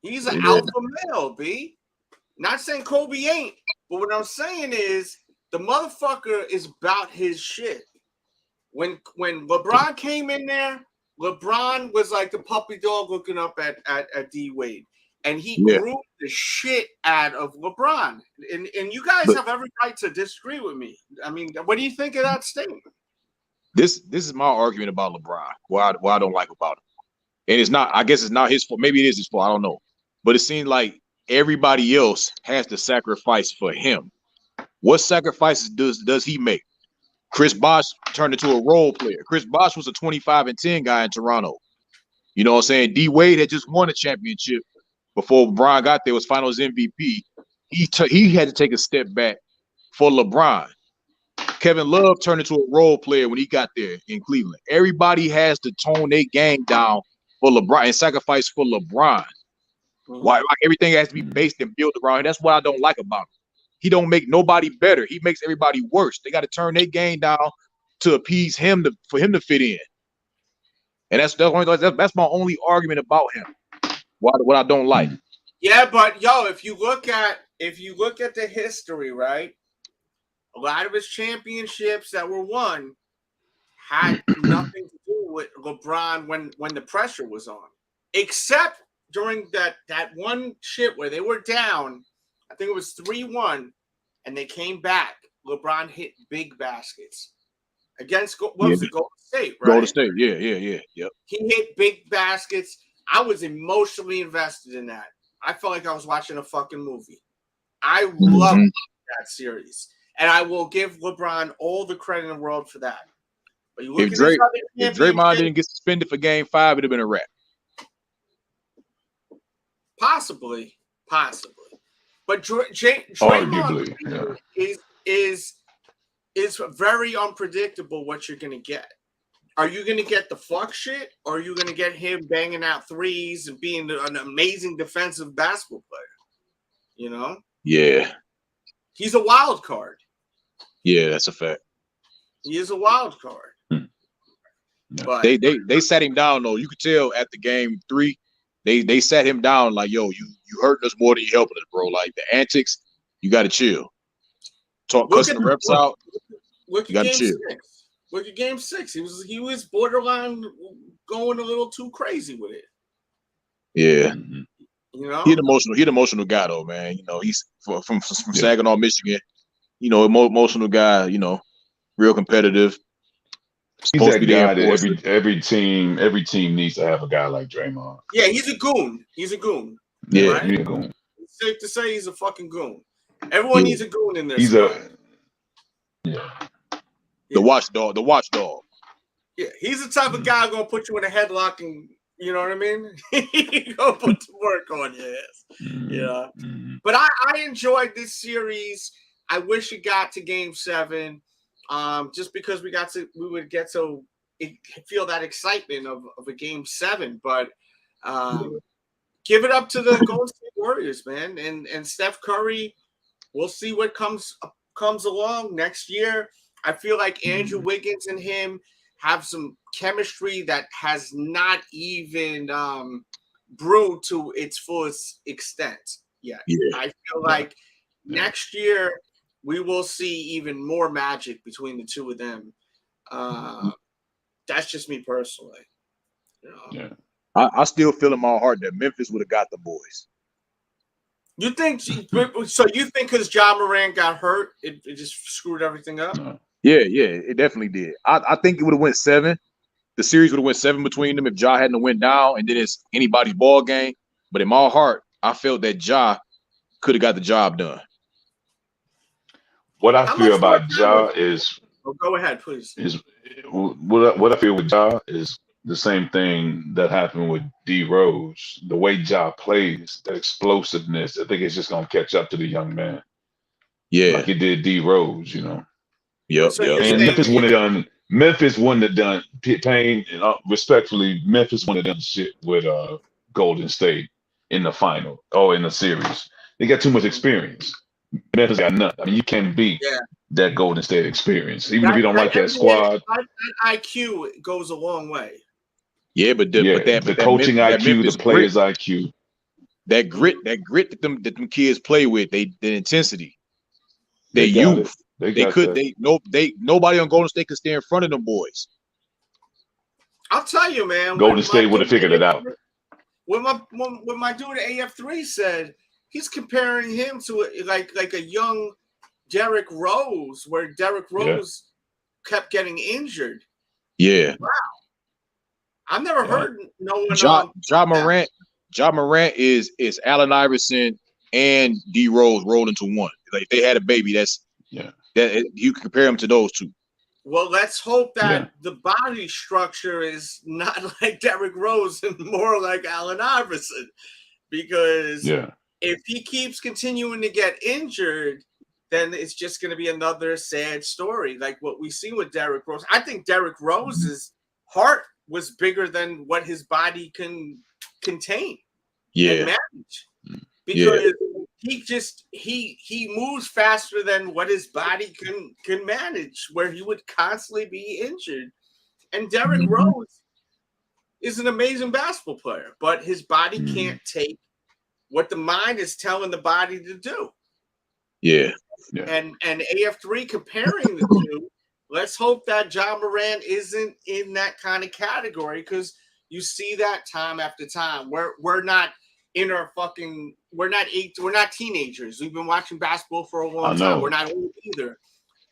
He's an alpha male, B. Not saying Kobe ain't, but what I'm saying is the motherfucker is about his shit. When LeBron came in there, LeBron was like the puppy dog looking up at D Wade. And he groomed the shit out of LeBron. And you guys have every right to disagree with me. I mean, what do you think of that statement? This is my argument about LeBron. What I don't like about him. And it's not, I guess it's not his fault. Maybe it is his fault. I don't know. But it seems like everybody else has to sacrifice for him. What sacrifices does he make? Chris Bosh turned into a role player. Chris Bosh was a 25-10 guy in Toronto. You know what I'm saying? D Wade had just won a championship before LeBron got there, was Finals MVP. He had to take a step back for LeBron. Kevin Love turned into a role player when he got there in Cleveland. Everybody has to tone their game down for LeBron and sacrifice for LeBron. Why everything has to be based and built around him. That's what I don't like about him. He don't make nobody better. He makes everybody worse. They got to turn their game down to appease him for him to fit in. And that's my only argument about him. What I don't like. Yeah, but yo, if you look at the history, right? A lot of his championships that were won had nothing to do with LeBron when the pressure was on, except during that one shit where they were down. I think it was 3-1, and they came back. LeBron hit big baskets against was it, Golden State, right? Golden State, yep. He hit big baskets. I was emotionally invested in that. I felt like I was watching a fucking movie. I loved that series. And I will give LeBron all the credit in the world for that. But you look if Draymond didn't get suspended for Game 5, it'd have been a wrap. Possibly. But Draymond is very unpredictable what you're going to get. Are you going to get the fuck shit, or are you going to get him banging out threes and being an amazing defensive basketball player? You know? Yeah. He's a wild card. Yeah, that's a fact. He is a wild card. But they sat him down though. You could tell at the Game 3, they sat him down like, yo, you hurting us more than you helping us, bro. Like the antics, you got to chill. Cussing the reps out. Look at Game 6. Look at Game 6. He was borderline going a little too crazy with it. Yeah. You know, he an emotional guy though, man. You know, he's from Saginaw, Michigan. You know, emotional guy. You know, real competitive. He's that guy that every team needs to have a guy like Draymond. Yeah, he's a goon. Yeah, right? He's a goon. It's safe to say he's a fucking goon. Everyone needs a goon in there. The watchdog. Yeah, he's the type of guy gonna put you in a headlock and you know what I mean? He gonna put some work on your ass. Yeah. But I enjoyed this series. I wish it got to Game 7. Just because we would get to feel that excitement of a Game 7. But give it up to the Golden State Warriors, man. And Steph Curry, we'll see what comes along next year. I feel like Andrew Wiggins and him have some chemistry that has not even brewed to its fullest extent yet. Yeah. I feel like next year we will see even more magic between the two of them. That's just me personally. You know? Yeah. I still feel in my heart that Memphis would have got the boys. You think so? You think because Ja Morant got hurt, it just screwed everything up? No. Yeah, it definitely did. I think it would have went 7. The series would have went 7 between them if Ja hadn't went down, and then it's anybody's ball game. But in my heart, I felt that Ja could have got the job done. What I feel about Ja is go ahead, please. What I feel with Ja is the same thing that happened with D Rose. The way Ja plays, that explosiveness, I think it's just gonna catch up to the young man. Yeah, like it did D Rose, you know. Yep. And Memphis wouldn't have done Payne, respectfully, Memphis wouldn't have done shit with Golden State in the final or in the series. They got too much experience. Memphis got nothing. I mean, you can't beat that Golden State experience, even if you don't like that squad. That IQ goes a long way. Yeah, but the coaching IQ, the players' IQ, that grit that them kids play with, the intensity, their youth. Nobody on Golden State could stay in front of them boys. I'll tell you, man. Golden State would have figured it out. When my dude at AF3 said, he's comparing him to like a young Derrick Rose, where Derrick Rose kept getting injured. Yeah. Wow. I've never heard no one. Ja Morant is Allen Iverson and D Rose rolled into one. Like if they had a baby, that you can compare them to those two. Well, let's hope that the body structure is not like Derrick Rose and more like Allen Iverson, because if he keeps continuing to get injured, then it's just going to be another sad story, like what we see with Derrick Rose. I think Derrick Rose's heart was bigger than what his body can contain and manage, because he moves faster than what his body can manage, where he would constantly be injured. And Derrick Rose is an amazing basketball player, but his body can't take what the mind is telling the body to do. Yeah. And AF3 comparing the two, let's hope that Ja Morant isn't in that kind of category, because you see that time after time. We're not in our fucking, we're not teenagers. We've been watching basketball for a long time. We're not old either.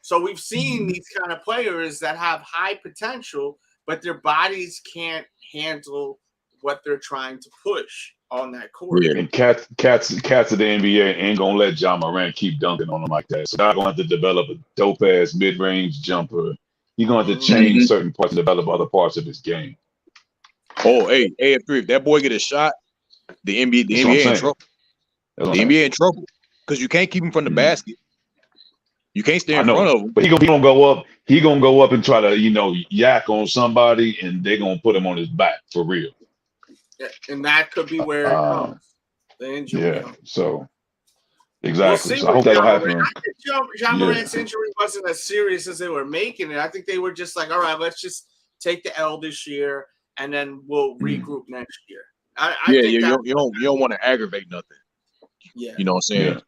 So we've seen these kind of players that have high potential, but their bodies can't handle what they're trying to push on that court. Yeah, and cats of the NBA ain't gonna let Ja Morant keep dunking on them like that. So they're gonna have to develop a dope ass mid range jumper. He's gonna have to change certain parts and develop other parts of his game. Oh, hey, AF3, if that boy get a shot, the NBA in trouble. The NBA in trouble, because you can't keep him from the basket. You can't stay in front of him. But he gonna go up. He gonna go up and try to, yak on somebody, and they're gonna put him on his back for real. Yeah, and that could be where it comes. The injury. Yeah. So exactly. We'll so I hope that'll happen. I think Ja Morant's injury wasn't as serious as they were making it. I think they were just like, all right, let's just take the L this year, and then we'll regroup next year. I think you don't want to aggravate nothing. Yeah. You know what I'm saying? Yeah.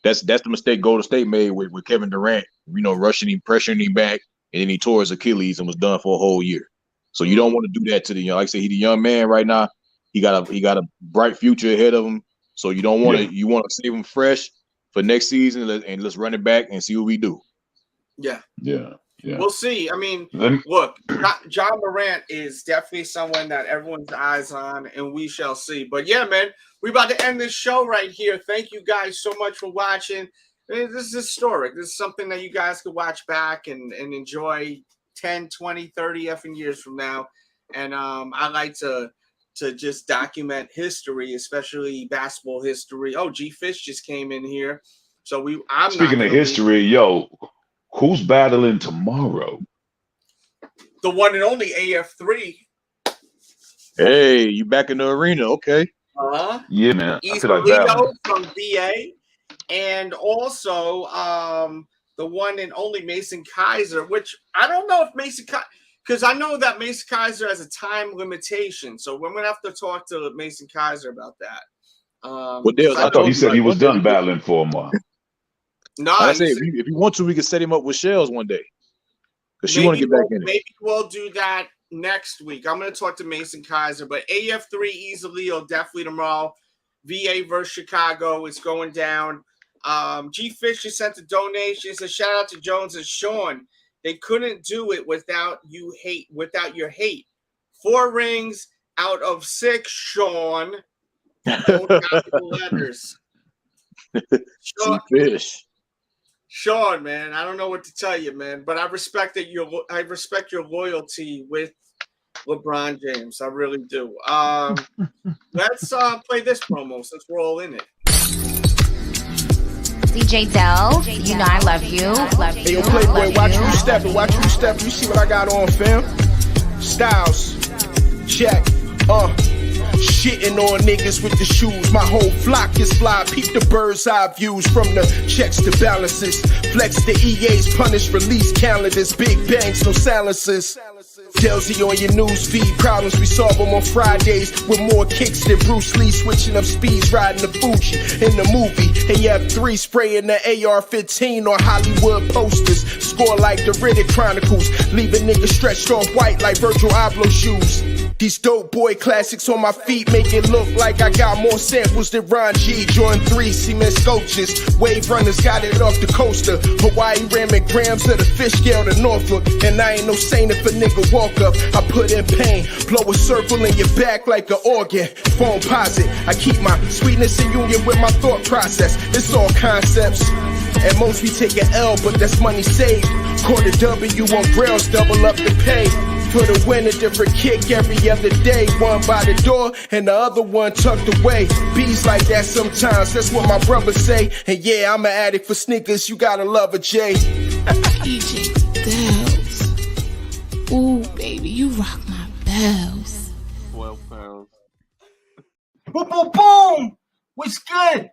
That's the mistake Golden State made with Kevin Durant, rushing him, pressuring him back, and then he tore his Achilles and was done for a whole year. So you don't want to do that to the young. Like I said, he's a young man right now. He got a bright future ahead of him. So you don't want to. You want to save him fresh for next season, and let's run it back and see what we do. Yeah. Yeah. We'll see. I mean, look, Ja Morant is definitely someone that everyone's eyes on, and we shall see. But yeah, man, we're about to end this show right here. Thank you guys so much for watching. This is historic. This is something that you guys could watch back and enjoy 10, 20, 30 effing years from now. And I like to just document history, especially basketball history. Oh, G Fish just came in here. So speaking of history, who's battling tomorrow? The one and only AF3. Hey, you back in the arena? Okay. Yeah, man. He's Leo from VA, and also the one and only Mason Kaiser, which I don't know if Mason Kaiser, because I know that Mason Kaiser has a time limitation, so we're gonna have to talk to Mason Kaiser about that. I thought he said he was done battling for a while. No, I say if you want to, we can set him up with Shells one day, because she want to get back in it. Maybe we'll do that next week. I'm going to talk to Mason Kaiser, but AF3 easily, definitely tomorrow. VA versus Chicago, it's going down. G Fisher sent a donation. Says shout out to Jones and Sean. They couldn't do it without your hate. 4 rings out of 6, Sean. Letters. G Fish. Sean, man, I don't know what to tell you, man, but I respect your loyalty with LeBron James. I really do. Let's play this promo since we're all in it. DJ Delz, you know I love you. Hey, yo, Playboy, watch who stepping. Watch who stepping. You see what I got on, fam? Styles, check. Shitting on niggas with the shoes. My whole flock is fly. Peep the bird's eye views from the checks to balances. Flex the EA's punish release calendars. Big bangs, no silences. Delzy on your news feed. Problems we solve them on Fridays with more kicks than Bruce Lee. Switching up speeds, riding the Fuji in the movie. AF3 spraying the AR-15 on Hollywood posters. Score like the Riddick Chronicles. Leaving niggas stretched off white like Virgil Abloh shoes. These dope boy classics on my feet make it look like I got more samples than Ron G. Jordan 3, cement sculptures. Wave runners got it off the coaster. Hawaii ramming grams of the fish scale to Norfolk. And I ain't no saint if a nigga walk up. I put in pain. Blow a circle in your back like an organ. Phone posit. I keep my sweetness in union with my thought process. It's all concepts. And most we take an L, but that's money saved. Caught a W on grills, double up the pay. For the win, a different kick every other day. One by the door and the other one tucked away. Bees like that sometimes, that's what my brothers say. And yeah, I'm an addict for sneakers, you gotta love a J. DJ Delz. Ooh, baby, you rock my bells. 12 pounds. Boom, boom, boom! What's good?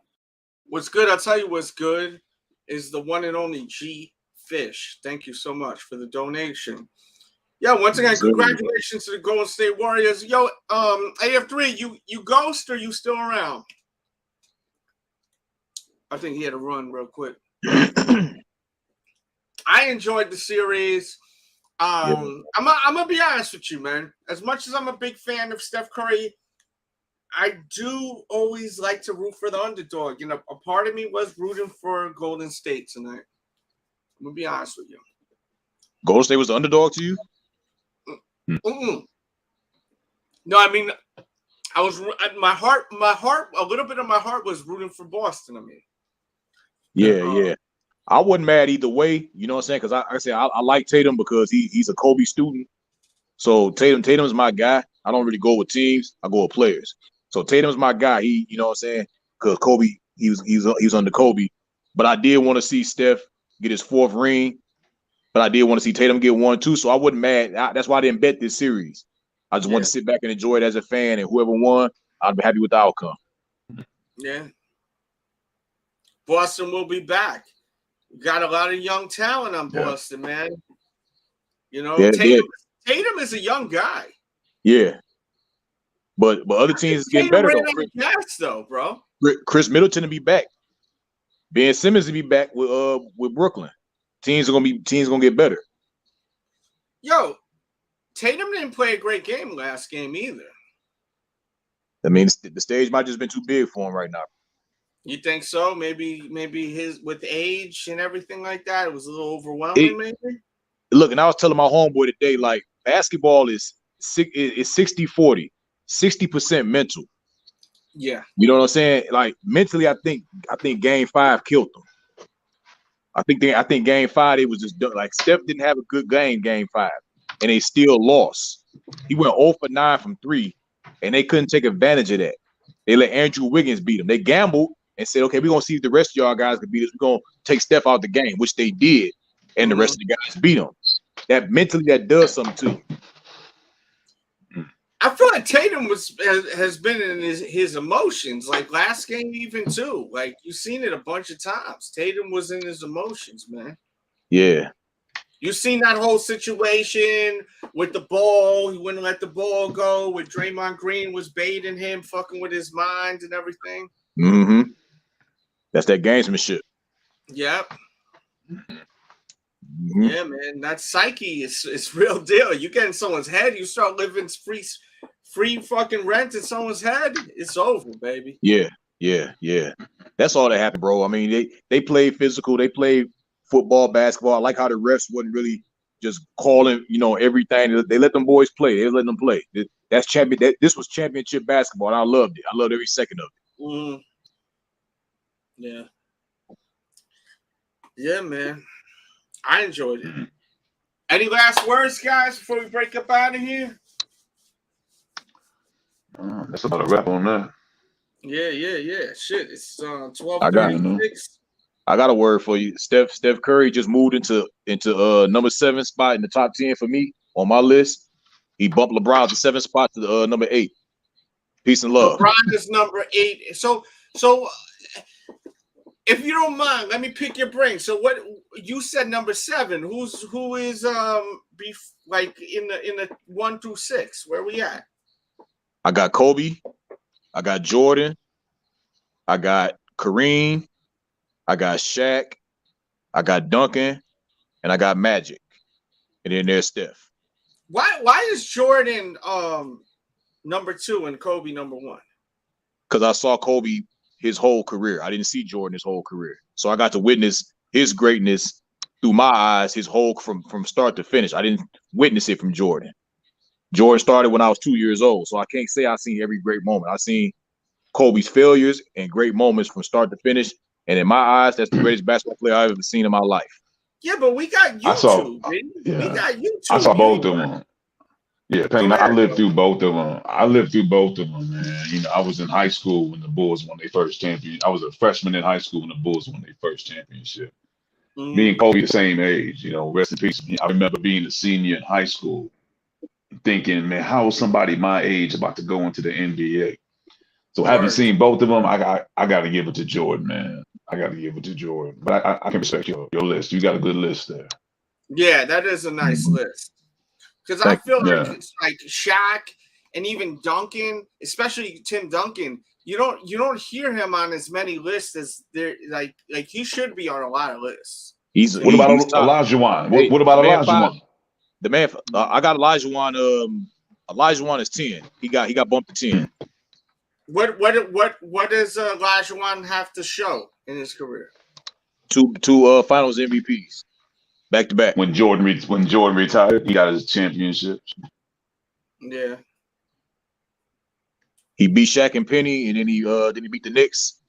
What's good? I'll tell you what's good is the one and only G Fish. Thank you so much for the donation. Yeah, once again, congratulations to the Golden State Warriors. Yo, AF3, you ghost or you still around? I think he had a run real quick. I enjoyed the series. I'm gonna be honest with you, man. As much as I'm a big fan of Steph Curry, I do always like to root for the underdog. You know, a part of me was rooting for Golden State tonight. I'm gonna be honest with you. Golden State was the underdog to you? No, I mean, I was my heart, a little bit of my heart was rooting for Boston. I mean, yeah. I wasn't mad either way. You know what I'm saying? Because I like Tatum because he's a Kobe student. So Tatum's my guy. I don't really go with teams. I go with players. So Tatum's my guy. He, you know what I'm saying? Because Kobe, he was under Kobe. But I did want to see Steph get his 4th ring. But I did want to see Tatum get 1 too. So I wasn't mad. That's why I didn't bet this series. I just wanted to sit back and enjoy it as a fan. And whoever won, I'd be happy with the outcome. Yeah. Boston will be back. We got a lot of young talent on Boston, man. You know, Tatum is a young guy. Yeah. But other teams is getting better though, bro. Chris Middleton to be back. Ben Simmons to be back with Brooklyn. Teams are gonna get better. Yo, Tatum didn't play a great game last game either. I mean, the stage might just been too big for him right now. You think so? Maybe his with age and everything like that, it was a little overwhelming. Maybe. Look, and I was telling my homeboy today, like basketball is 60-40, 60% mental. Yeah, you know what I'm saying. Like mentally, I think Game 5 killed them. I think Game 5 it was just done. Like Steph didn't have a good Game 5, and they still lost. He went 0 for 9 from 3, and they couldn't take advantage of that. They let Andrew Wiggins beat them. They gambled and said, okay, we're going to see if the rest of y'all guys can beat us. We're going to take Steph out the game, which they did, and the rest of the guys beat them. That mentally, that does something to you. I feel like Tatum has been in his emotions, like last game even too. Like you've seen it a bunch of times. Tatum was in his emotions, man. Yeah. You seen that whole situation with the ball. He wouldn't let the ball go. With Draymond Green was baiting him, fucking with his mind and everything. Mm-hmm. That's that gamesmanship. Yep. Mm-hmm. Yeah, man. That psyche is real deal. You get in someone's head, you start living free fucking rent in someone's head, it's over, baby. Yeah. That's all that happened, bro. I mean, they played physical. They played football, basketball. I like how the refs wasn't really just calling, everything. They let them boys play. They let them play. That's champion. This was championship basketball, and I loved it. I loved every second of it. Mm-hmm. Yeah. Yeah, man. I enjoyed it. Any last words, guys, before we break up out of here? That's about a wrap on that. Yeah. Shit, it's 12:36. I got a word for you. Steph Curry just moved into number 7 spot in the top 10 for me on my list. He bumped LeBron to 7th spot to the number 8. Peace and love. LeBron is number 8. So if you don't mind, let me pick your brain. So what you said, number 7? Who is like in the 1 through 6? Where we at? I got Kobe. I got Jordan. I got Kareem. I got Shaq. I got Duncan, and I got Magic. And then there's Steph. Why is Jordan number 2 and Kobe number 1? Because I saw Kobe his whole career. I didn't see Jordan his whole career. So I got to witness his greatness through my eyes, his whole from start to finish. I didn't witness it from Jordan. Jordan started when I was 2 years old. So I can't say I seen every great moment. I seen Kobe's failures and great moments from start to finish. And in my eyes, that's the greatest basketball player I've ever seen in my life. Yeah, but we got YouTube. We got YouTube. I saw both of them. Yeah, Payne, I lived through both of them. man. I was in high school when the Bulls won their first championship. I was a freshman in high school when the Bulls won their first championship. Me and Kobe the same age, rest in peace. I remember being a senior in high school thinking, man, how is somebody my age about to go into the NBA? So having seen both of them, I got to give it to Jordan, man. I got to give it to Jordan. But I can respect your list. You got a good list there. Yeah, that is a nice list. Because I feel like it's like Shaq and even Duncan, especially Tim Duncan, you don't hear him on as many lists as there. Like he should be on a lot of lists. What about Olajuwon? What about Olajuwon? The man, I got Olajuwon. Olajuwon is 10. He got bumped to 10. What does Olajuwon have to show in his career? Two Finals MVPs, back to back. When Jordan retired, he got his championship. Yeah. He beat Shaq and Penny, and then he beat the Knicks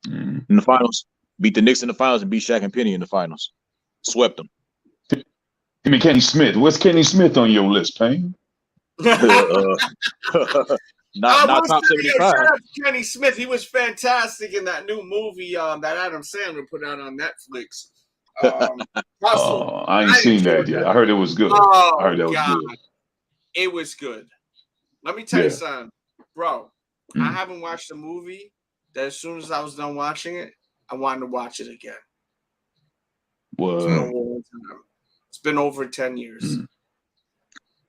in the finals. Beat the Knicks in the finals and beat Shaq and Penny in the finals. Swept them. I mean, Kenny Smith. What's Kenny Smith on your list, Payne? Not top 75. Shout out to Kenny Smith. He was fantastic in that new movie that Adam Sandler put out on Netflix. I ain't seen that yet. I heard it was good. Oh, I heard that was good. It was good. Let me tell you something, bro. I haven't watched a movie that as soon as I was done watching it, I wanted to watch it again. It's been over 10 years.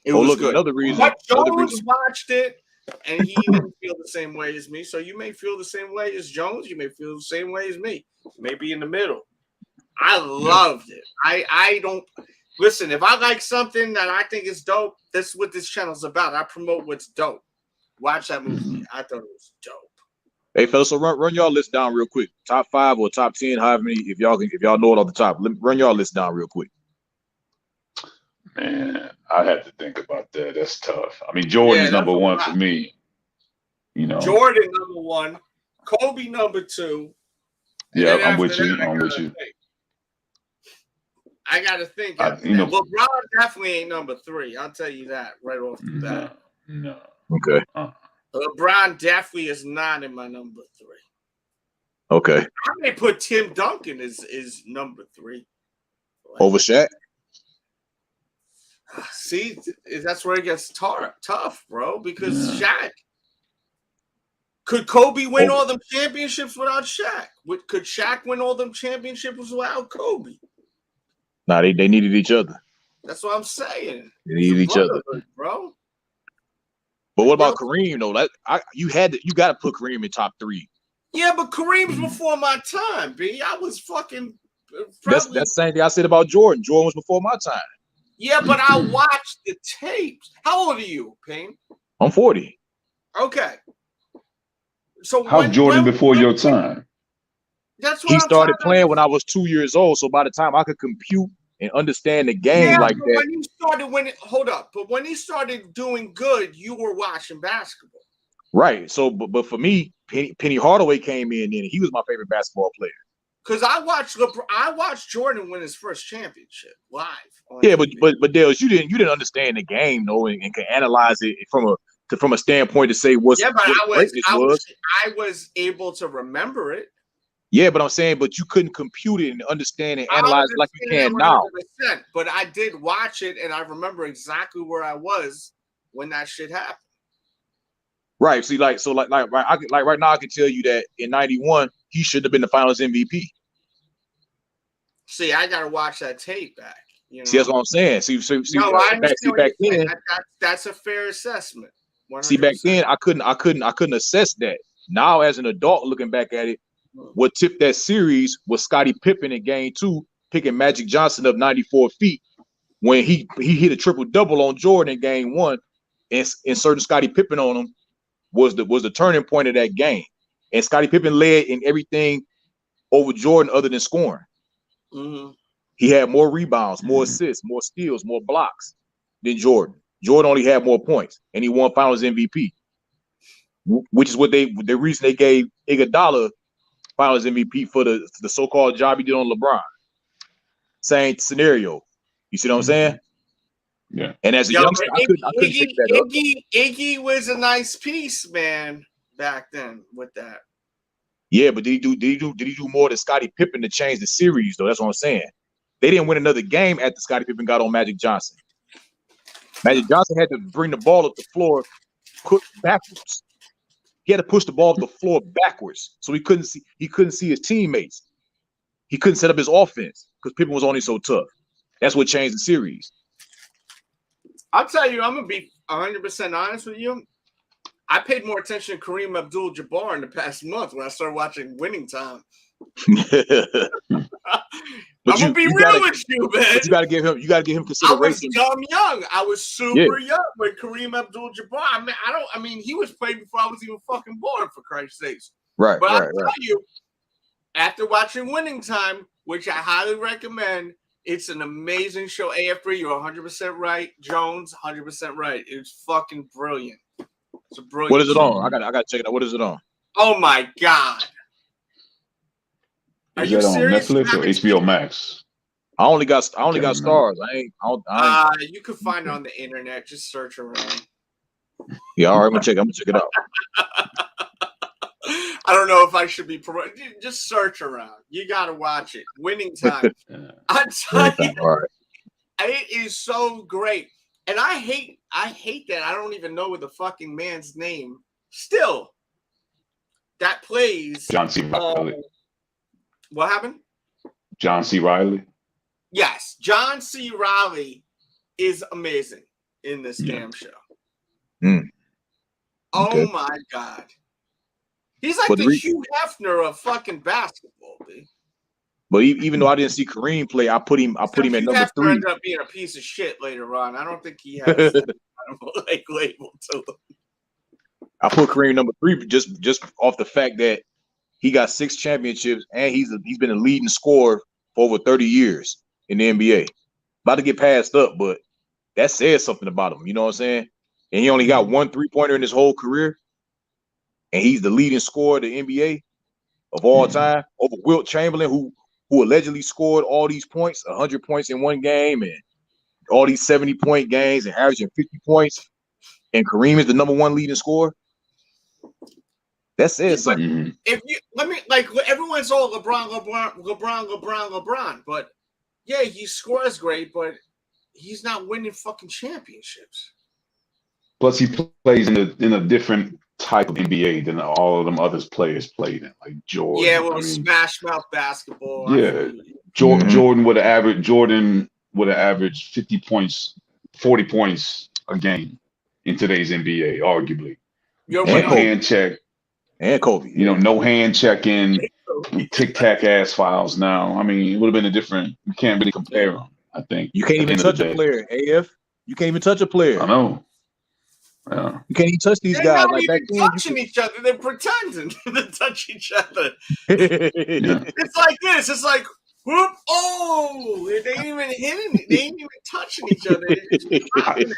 It was good. Another reason. But Jones watched it, and he didn't feel the same way as me. So you may feel the same way as Jones. You may feel the same way as me. Maybe in the middle. I loved it. I don't listen. If I like something that I think is dope, that's what this channel's about. I promote what's dope. Watch that movie. I thought it was dope. Hey, fellas, so run y'all list down real quick. Top 5 or top 10, however many. If y'all know it off the top, run y'all list down real quick. Man, I had to think about that. That's tough. I mean, Jordan's number one for me. You know, Jordan number 1, Kobe number 2. Yeah, I'm with you. I gotta think. LeBron definitely ain't number 3. I'll tell you that right off the bat. No. Okay. LeBron definitely is not in my number 3. Okay. I may put Tim Duncan as number 3. Over Shaq? See, that's where it gets tough, bro, because Shaq. Could Kobe win all them championships without Shaq? Could Shaq win all them championships without Kobe? Nah, they needed each other. That's what I'm saying. They needed each other, bro. But what about Kareem though? You got to put Kareem in top 3. Yeah, but Kareem's before my time, B. I was fucking. That's the same thing I said about Jordan. Jordan was before my time. Yeah, but I watched the tapes. How old are you, Payne? I'm 40. Okay. So how's Jordan before your time? That's what he started playing when I was 2 years old. So by the time I could compute and understand the game like that. But when he started doing good, you were watching basketball. Right. So, but for me, Penny Hardaway came in and he was my favorite basketball player. Because I watched Jordan win his first championship live. Yeah, but Delz, you didn't understand the game though, and can analyze it from a standpoint to say what's I was able to remember it. Yeah, but I'm saying, but you couldn't compute it and understand and analyze it like you can now. But I did watch it, and I remember exactly where I was when that shit happened. Right. See, right now, I can tell you that in '91 he should have been the Finals MVP. See, I gotta watch that tape back. You know? See, that's what I'm saying. Back then, that's a fair assessment. 100%. See, back then I couldn't assess that. Now, as an adult looking back at it, what tipped that series was Scottie Pippen in Game 2 picking Magic Johnson up 94 feet when he hit a triple-double on Jordan in Game 1 and inserting Scottie Pippen on him was the turning point of that game. And Scottie Pippen led in everything over Jordan other than scoring. Mm-hmm. He had more rebounds, more assists, more steals, more blocks than Jordan. Jordan only had more points, and he won Finals MVP, which is what the reason they gave Iguodala Finals MVP for the so-called job he did on LeBron. Same scenario. You see what I'm saying? Yeah. And as a youngster, I couldn't pick that up. Iggy was a nice piece, man, back then with that. Yeah, but did he do more than Scottie Pippen to change the series, though? That's what I'm saying. They didn't win another game after Scottie Pippen got on Magic Johnson. Magic Johnson had to bring the ball up the floor, put backwards. He had to push the ball up the floor backwards, so he couldn't see his teammates. He couldn't set up his offense because Pippen was only so tough. That's what changed the series. I'll tell you, I'm gonna be 100% honest with you. I paid more attention to Kareem Abdul-Jabbar in the past month when I started watching Winning Time. I'm gonna be real with you, man. But you gotta give him consideration. I was young. I was super young when Kareem Abdul-Jabbar. I mean, he was playing before I was even fucking born, for Christ's sakes. Right. But I'll tell you, after watching Winning Time, which I highly recommend, it's an amazing show. AF3, you're 100% right. Jones, 100% right. It's fucking brilliant. It's a brilliant. What is it show. on? I gotta check it out. What is it on? Oh my god. Are Is you that on serious? Netflix or HBO Max? I only got stars. You can find it on the internet. Just search around. Yeah, all right. I'm gonna check it out. I don't know if I should be promoting. Just search around. You gotta watch it. Winning Time. I'm telling you, it is so great. And I hate that I don't even know the fucking man's name. Still, that plays John C. Reilly. What happened? John C. Reilly. Yes, John C. Reilly is amazing in this damn show. Oh my god, he's like the Hugh Hefner of fucking basketball, dude. But even though I didn't see Kareem play, I put him at number 3. Ended up being a piece of shit later on. I don't think he has that kind of like label to him. I put Kareem number 3 just off the fact that he got 6 championships and he's been a leading scorer for over 30 years in the NBA. About to get passed up, but that says something about him. You know what I'm saying? And he only got 1 3-pointer in his whole career, and he's the leading scorer of the NBA of all time over Wilt Chamberlain, who allegedly scored all these points, 100 points in one game, and all these 70-point games and averaging 50 points. And Kareem is the number 1 leading scorer. That says something. If you everyone's all LeBron, but yeah, he scores great, but he's not winning fucking championships. Plus, he plays in a different type of NBA than all of them others players played in, like Jordan. Yeah, well, smash mouth basketball. Yeah, Jordan would have averaged 50 points, 40 points a game in today's NBA, arguably. No hand check. And Kobe. No hand checking, tic-tac ass fouls now. I mean, it would have been a different, you can't really compare them, I think. You can't even touch a player, AF. You can't even touch a player. I know. Yeah. You can't even touch these guys. Like back then, touching each other. They're pretending to touch each other. It's like this. It's like, whoop, oh, they ain't even hitting it. They ain't even touching each other.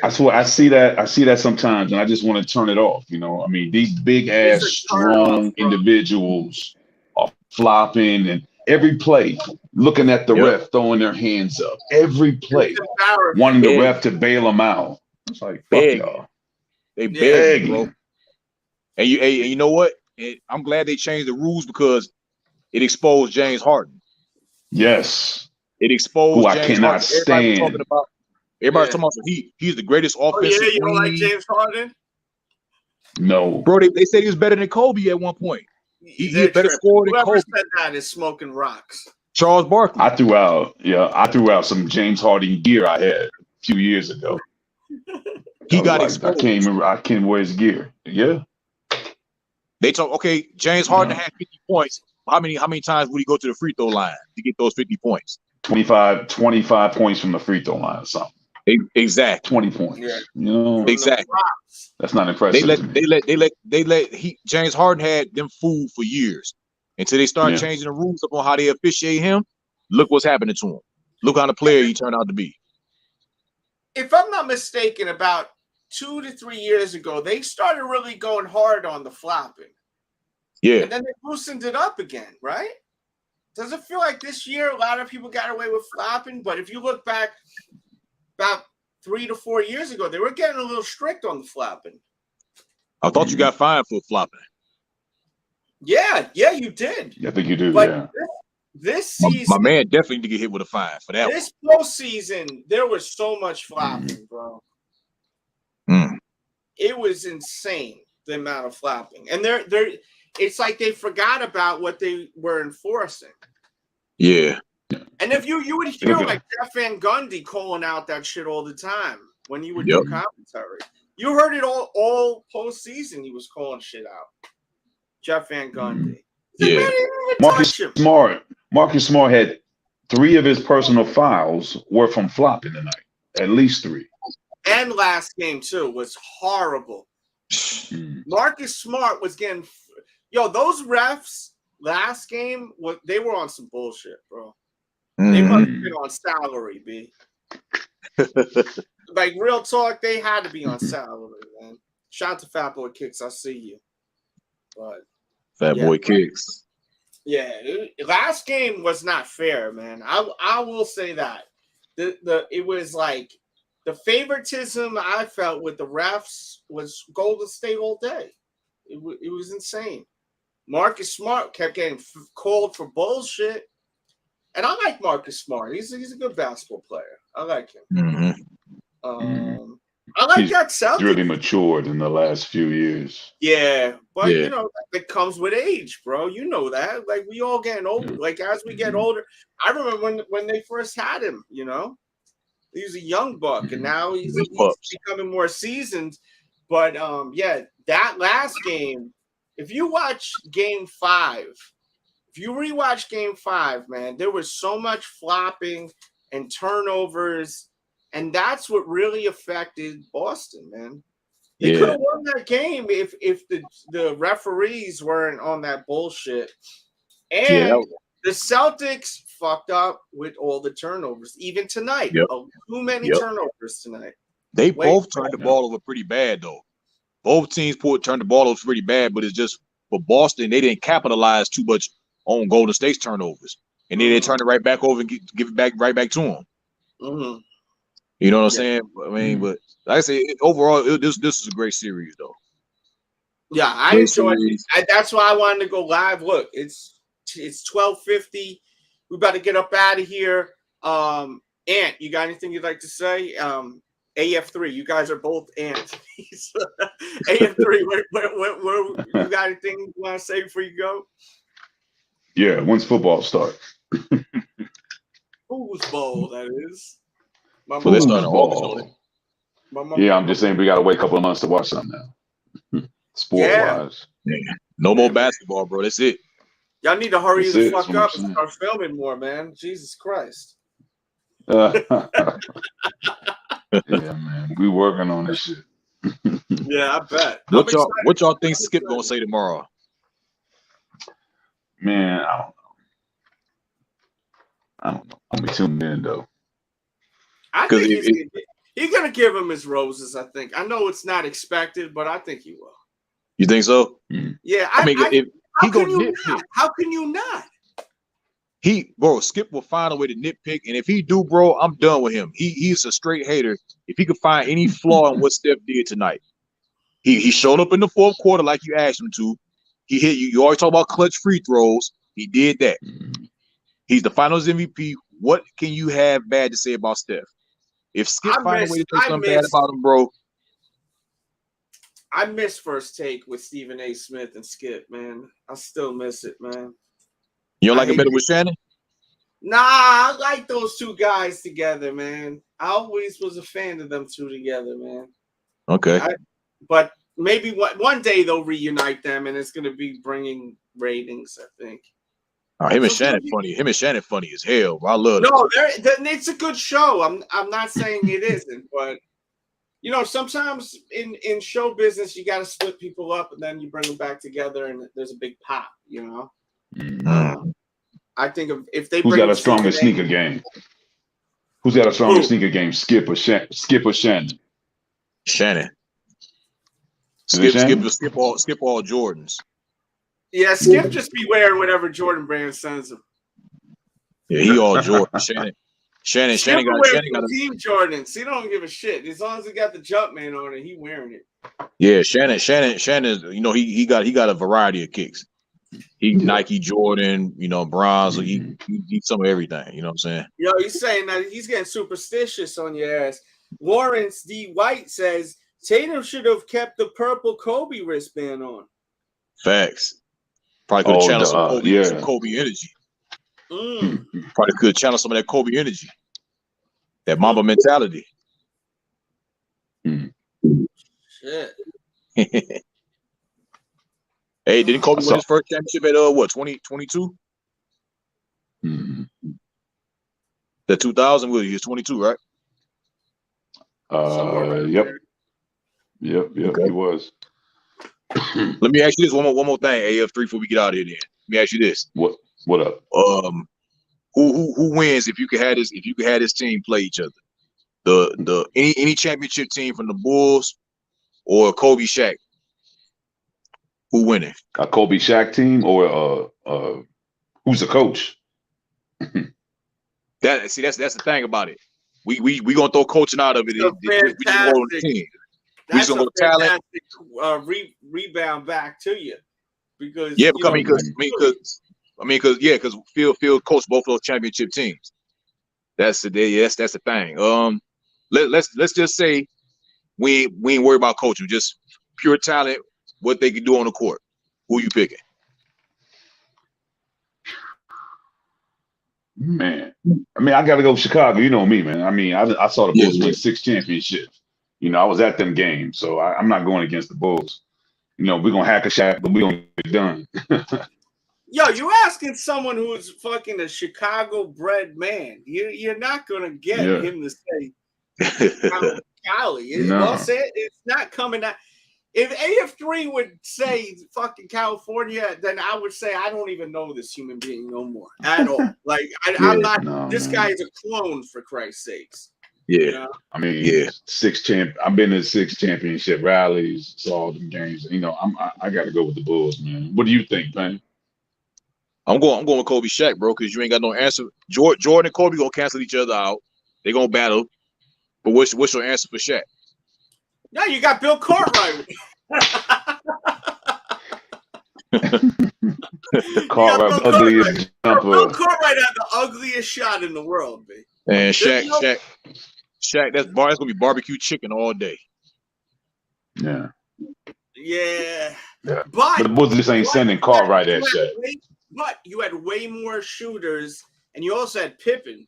I swear, I see that sometimes, and I just want to turn it off. I mean, these big ass, strong individuals are flopping, and every play, looking at the ref, throwing their hands up. Every play, wanting the ref to bail them out. It's like, fuck y'all. They beg, bro. And you know what? I'm glad they changed the rules because it exposed James Harden. Yes. It exposed James James Harden. Harden. Everybody's talking about he's the greatest offensive. Oh, yeah, you don't like James Harden? No. Bro, they said he was better than Kobe at one point. He a better scorer than Kobe. Whoever said that is smoking rocks. Charles Barkley. I threw out some James Harden gear I had a few years ago. He got exposed. I can't remember wear his gear. Yeah. They talk, okay, James Harden had 50 points. How many times would he go to the free throw line to get those 50 points? 25 points from the free throw line or something. Exactly. 20 points. Yeah. Exactly. That's not impressive. James Harden had them fooled for years until they started changing the rules up on how they officiate him. Look what's happening to him. Look how the player he turned out to be. If I'm not mistaken, about 2 to 3 years ago, they started really going hard on the flopping. Yeah. And then they loosened it up again, right? Does it feel like this year a lot of people got away with flopping? But if you look back about 3 to 4 years ago, they were getting a little strict on the flopping. I thought you got fined for flopping. Yeah, you did. I think you do, but this season, my man definitely need to get hit with a fine for that. This postseason, there was so much flopping, bro. It was insane, the amount of flopping. And it's like they forgot about what they were enforcing. Yeah. And if you would hear like Jeff Van Gundy calling out that shit all the time when you would do commentary. You heard it all postseason. He was calling shit out. Jeff Van Gundy. Yeah. Marcus Smart had 3 of his personal fouls were from flopping tonight. At least 3. And last game too was horrible. Marcus Smart was getting those refs last game. They were on some bullshit, bro. They must have been on salary, B. Like real talk, they had to be on salary, man. Shout out to Fat Boy Kicks. I see you. But Fat Boy Kicks. Yeah, last game was not fair, man. I will say that. It was like the favoritism I felt with the refs was Golden State all day. It was insane. Marcus Smart kept getting called for bullshit. And I like Marcus Smart. He's a good basketball player. I like him. I like that Celtics. He's really matured in the last few years. Yeah, but it comes with age, bro. You know that. Like we all getting older. Like as we get older, I remember when they first had him. He was a young buck, and now he's becoming more seasoned. But that last game, if you watch Game 5. If you rewatch Game 5, man, there was so much flopping and turnovers, and that's what really affected Boston, man. They could have won that game if the referees weren't on that bullshit. And the Celtics fucked up with all the turnovers, even tonight. Too many turnovers tonight. They both turned the ball over pretty bad, though. Both teams turned the ball over pretty bad, but it's just for Boston, they didn't capitalize too much on Golden State's turnovers, and then they turn it right back over and give it back right back to them. You know what I'm saying? I mean, but like I say, overall, this is a great series, though. Yeah, I enjoyed it. That's why I wanted to go live. Look, it's 12:50. We about to get up out of here. Ant, you got anything you'd like to say? AF3, you guys are both Ants. AF3, where you got anything you want to say before you go? Yeah, when's football start? Whose bowl that is? Well, they're starting August, don't they? Yeah, I'm just saying we gotta wait a couple of months to watch something now. Sport-wise. Yeah. No more basketball, bro. That's it. Y'all need to hurry the fuck up and start filming more, man. Jesus Christ. Yeah, man. We working on this shit. Yeah, I bet. What y'all think Skip gonna say tomorrow? Man, I don't know. I'll be tuned in though. I think he's gonna give him his roses. I think. I know it's not expected, but I think he will. You think so? Yeah. I mean, if he gonna nitpick, how can you not? Skip will find a way to nitpick, and if he do, bro, I'm done with him. He's a straight hater. If he could find any flaw in what Steph did tonight, he showed up in the fourth quarter like you asked him to. He hit you. You always talk about clutch free throws. He did that. He's the Finals MVP. What can you have bad to say about Steph? If Skip finds a way to say something bad about him, bro. I miss First Take with Stephen A. Smith and Skip, man. I still miss it, man. You don't like it better with Shannon? Nah, I like those two guys together, man. I always was a fan of them two together, man. Okay. But maybe one day they'll reunite them, and it's going to be bringing ratings, I think. Him and Shannon funny. Him and Shannon funny as hell. I love it. No, it's a good show. I'm not saying it isn't, but sometimes in show business you got to split people up, and then you bring them back together, and there's a big pop. I think if they who's got a stronger sneaker game? Who's got a stronger sneaker game? Skip or Shannon? Shannon. Skip all Jordans. Yeah, Skip just be wearing whatever Jordan brand sends him. Yeah, he all Jordan. Shannon got team Jordans. He don't give a shit as long as he got the Jumpman on it. He wearing it. Yeah, Shannon. He got a variety of kicks. He Nike, Jordan, bronze. He some of everything. You know what I'm saying? Yo, he's saying that he's getting superstitious on your ass. Lawrence D. White says Tatum should have kept the purple Kobe wristband on. Facts. Probably could have channeled some Kobe energy. Probably could channel some of that Kobe energy. That Mamba mentality. Shit. Hey, didn't Kobe win his first championship at what 2022? Mm-hmm. The 2000 was he was 22, right? Yep. Okay. He was. Let me ask you this one more thing, AF3, before we get out of here. Then let me ask you this. What up? Who wins if you could have this team play each other? The any championship team from the Bulls or Kobe Shaq? Who winning? A Kobe Shaq team or who's the coach? That's the thing about it. We gonna throw coaching out of it. We just hold the team. That's we a gonna go talent. Rebound back to you because because Phil coached both of those championship teams. That's the thing. Let's just say we ain't worried about coaching, just pure talent, what they can do on the court. Who you picking? Man, I mean, I got to go Chicago. You know me, man. I mean, I saw the Bulls win 6 championships. You know, I was at them games, so I'm not going against the Bulls. You know, we're going to hack a shot, but we're going to get it done. Yo, you asking someone who's fucking a Chicago-bred man. You're not going to get him to say Cali. No. It's not coming out. If AF3 would say fucking California, then I would say I don't even know this human being no more at all. Like I'm not. No, this man. guy is a clone, for Christ's sakes. Yeah, you know? I mean, I've been to 6 championship rallies, saw all them games. You know, I got to go with the Bulls, man. What do you think, man? I'm going with Kobe Shaq, bro, because you ain't got no answer. Jordan and Kobe gonna cancel each other out. They gonna battle. But what's your answer for Shaq? No, you got Bill Cartwright. Cartwright, ugliest jumper. Bill Cartwright had the ugliest shot in the world, baby. And Shaq, that's gonna be barbecue chicken all day. Yeah. But the Bulls just ain't sending Cartwright at Shaq. But you had way more shooters, and you also had Pippen.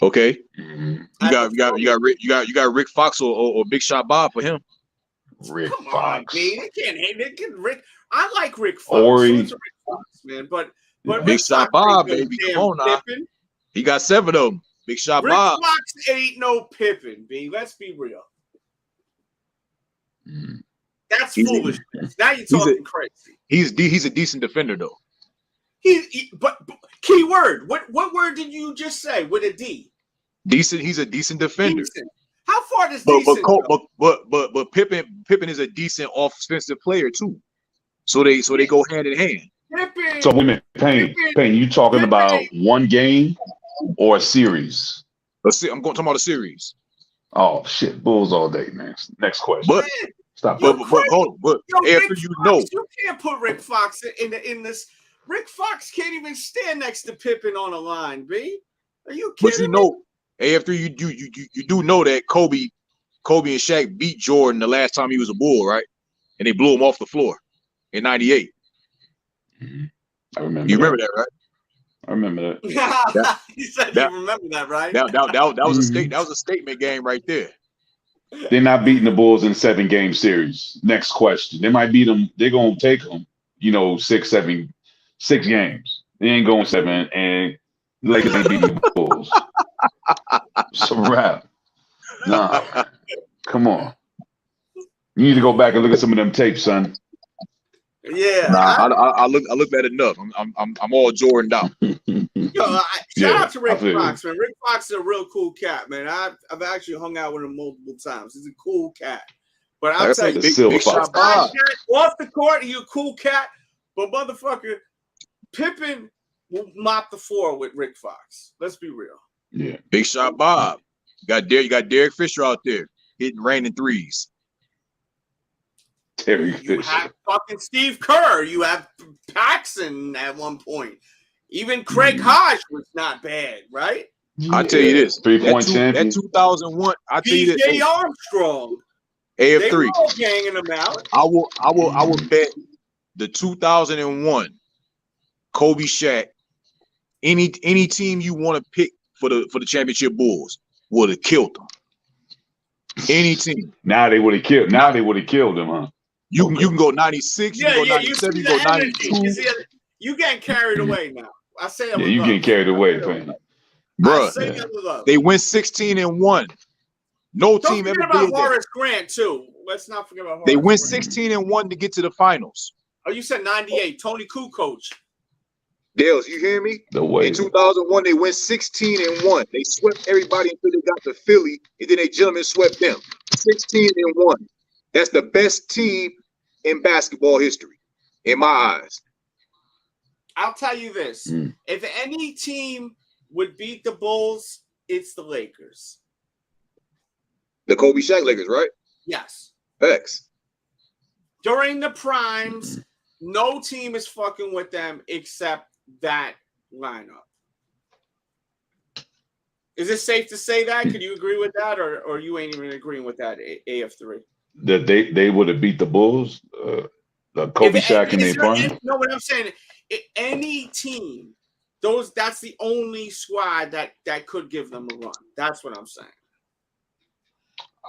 Okay, mm-hmm. you got Rick Fox or Big Shot Bob for him. Rick Come Fox. on, man. They can't hate Rick. I like Rick Fox. Ori. So it's Rick Fox, man. But Big Rick Shot Fox Bob, ain't no baby. damn Come on now. Pippen. He got 7 of them. Big Shot Rick Bob. Fox ain't no Pippen, B. Let's be real. Mm. That's foolishness. Now you're talking crazy. He's a decent defender though. But key word. What word did you just say with a D? Decent. He's a decent defender. Decent. How far does decent go? But Pippen is a decent offensive player too. So they go hand in hand. Pippen. So women, Payne, you talking about one game or a series? I'm talking about a series. Oh shit, Bulls all day, man. Next question. But stop. Yo, after Rick you Fox, know, you can't put Rick Fox in this. Rick Fox can't even stand next to Pippen on a line, B. Are you kidding? But you know, after you do know that Kobe and Shaq beat Jordan the last time he was a Bull, right? And they blew him off the floor in '98. Mm-hmm. I remember. You remember that, right? I remember that. You said you remember that, right? That was a state. That was a statement game right there. They're not beating the Bulls in 7-game series. Next question. They might beat them. They're gonna take them. 6 games. They ain't going 7, and Lakers ain't beating the Bulls. It's a wrap. Nah, come on. You need to go back and look at some of them tapes, son. Yeah, I looked at it enough. I'm all Jordan out. Shout out to Rick Fox, man. Rick Fox is a real cool cat, man. I've actually hung out with him multiple times. He's a cool cat. But I'll tell you, Big Shot Bob. Off the court, he's a cool cat. But motherfucker, Pippen will mop the floor with Rick Fox. Let's be real. Yeah. Big Shot Bob. You got Derek Fisher out there hitting raining threes. You have fucking Steve Kerr. You have Paxson at one point. Even Craig Hodge was not bad, right? I tell you this, 3-point champion. That 2001. I tell you this, DJ Armstrong. AF3. They were all ganging them out. I will bet the 2001 Kobe Shaq. Any team you want to pick for the championship Bulls would have killed them. Any team. Now they would have killed. Now they would have killed him, huh? You can go 96. You can go 97. You can go 92. You getting carried away now. I say that. Yeah, you getting carried away, man. Bruh, they went 16-1. No Don't team ever forget about did that. Horace Grant too. Let's not forget about Horace. They went 16-1 to get to the finals. Oh, you said 98. Tony Kukoc. Delz, you hear me? The way. In 2001, they went 16-1. They swept everybody until they got to Philly, and then they gentlemen swept them. 16-1. That's the best team in basketball history, in my eyes. I'll tell you this: if any team would beat the Bulls, it's the Lakers. The Kobe Shaq Lakers, right? Yes. X. During the primes, no team is fucking with them except that lineup. Is it safe to say that? Could you agree with that, or you ain't even agreeing with that, AF3? That they would have beat the Bulls, the Kobe Shaq in their prime. No, what I'm saying, any team, that's the only squad that could give them a run. That's what I'm saying.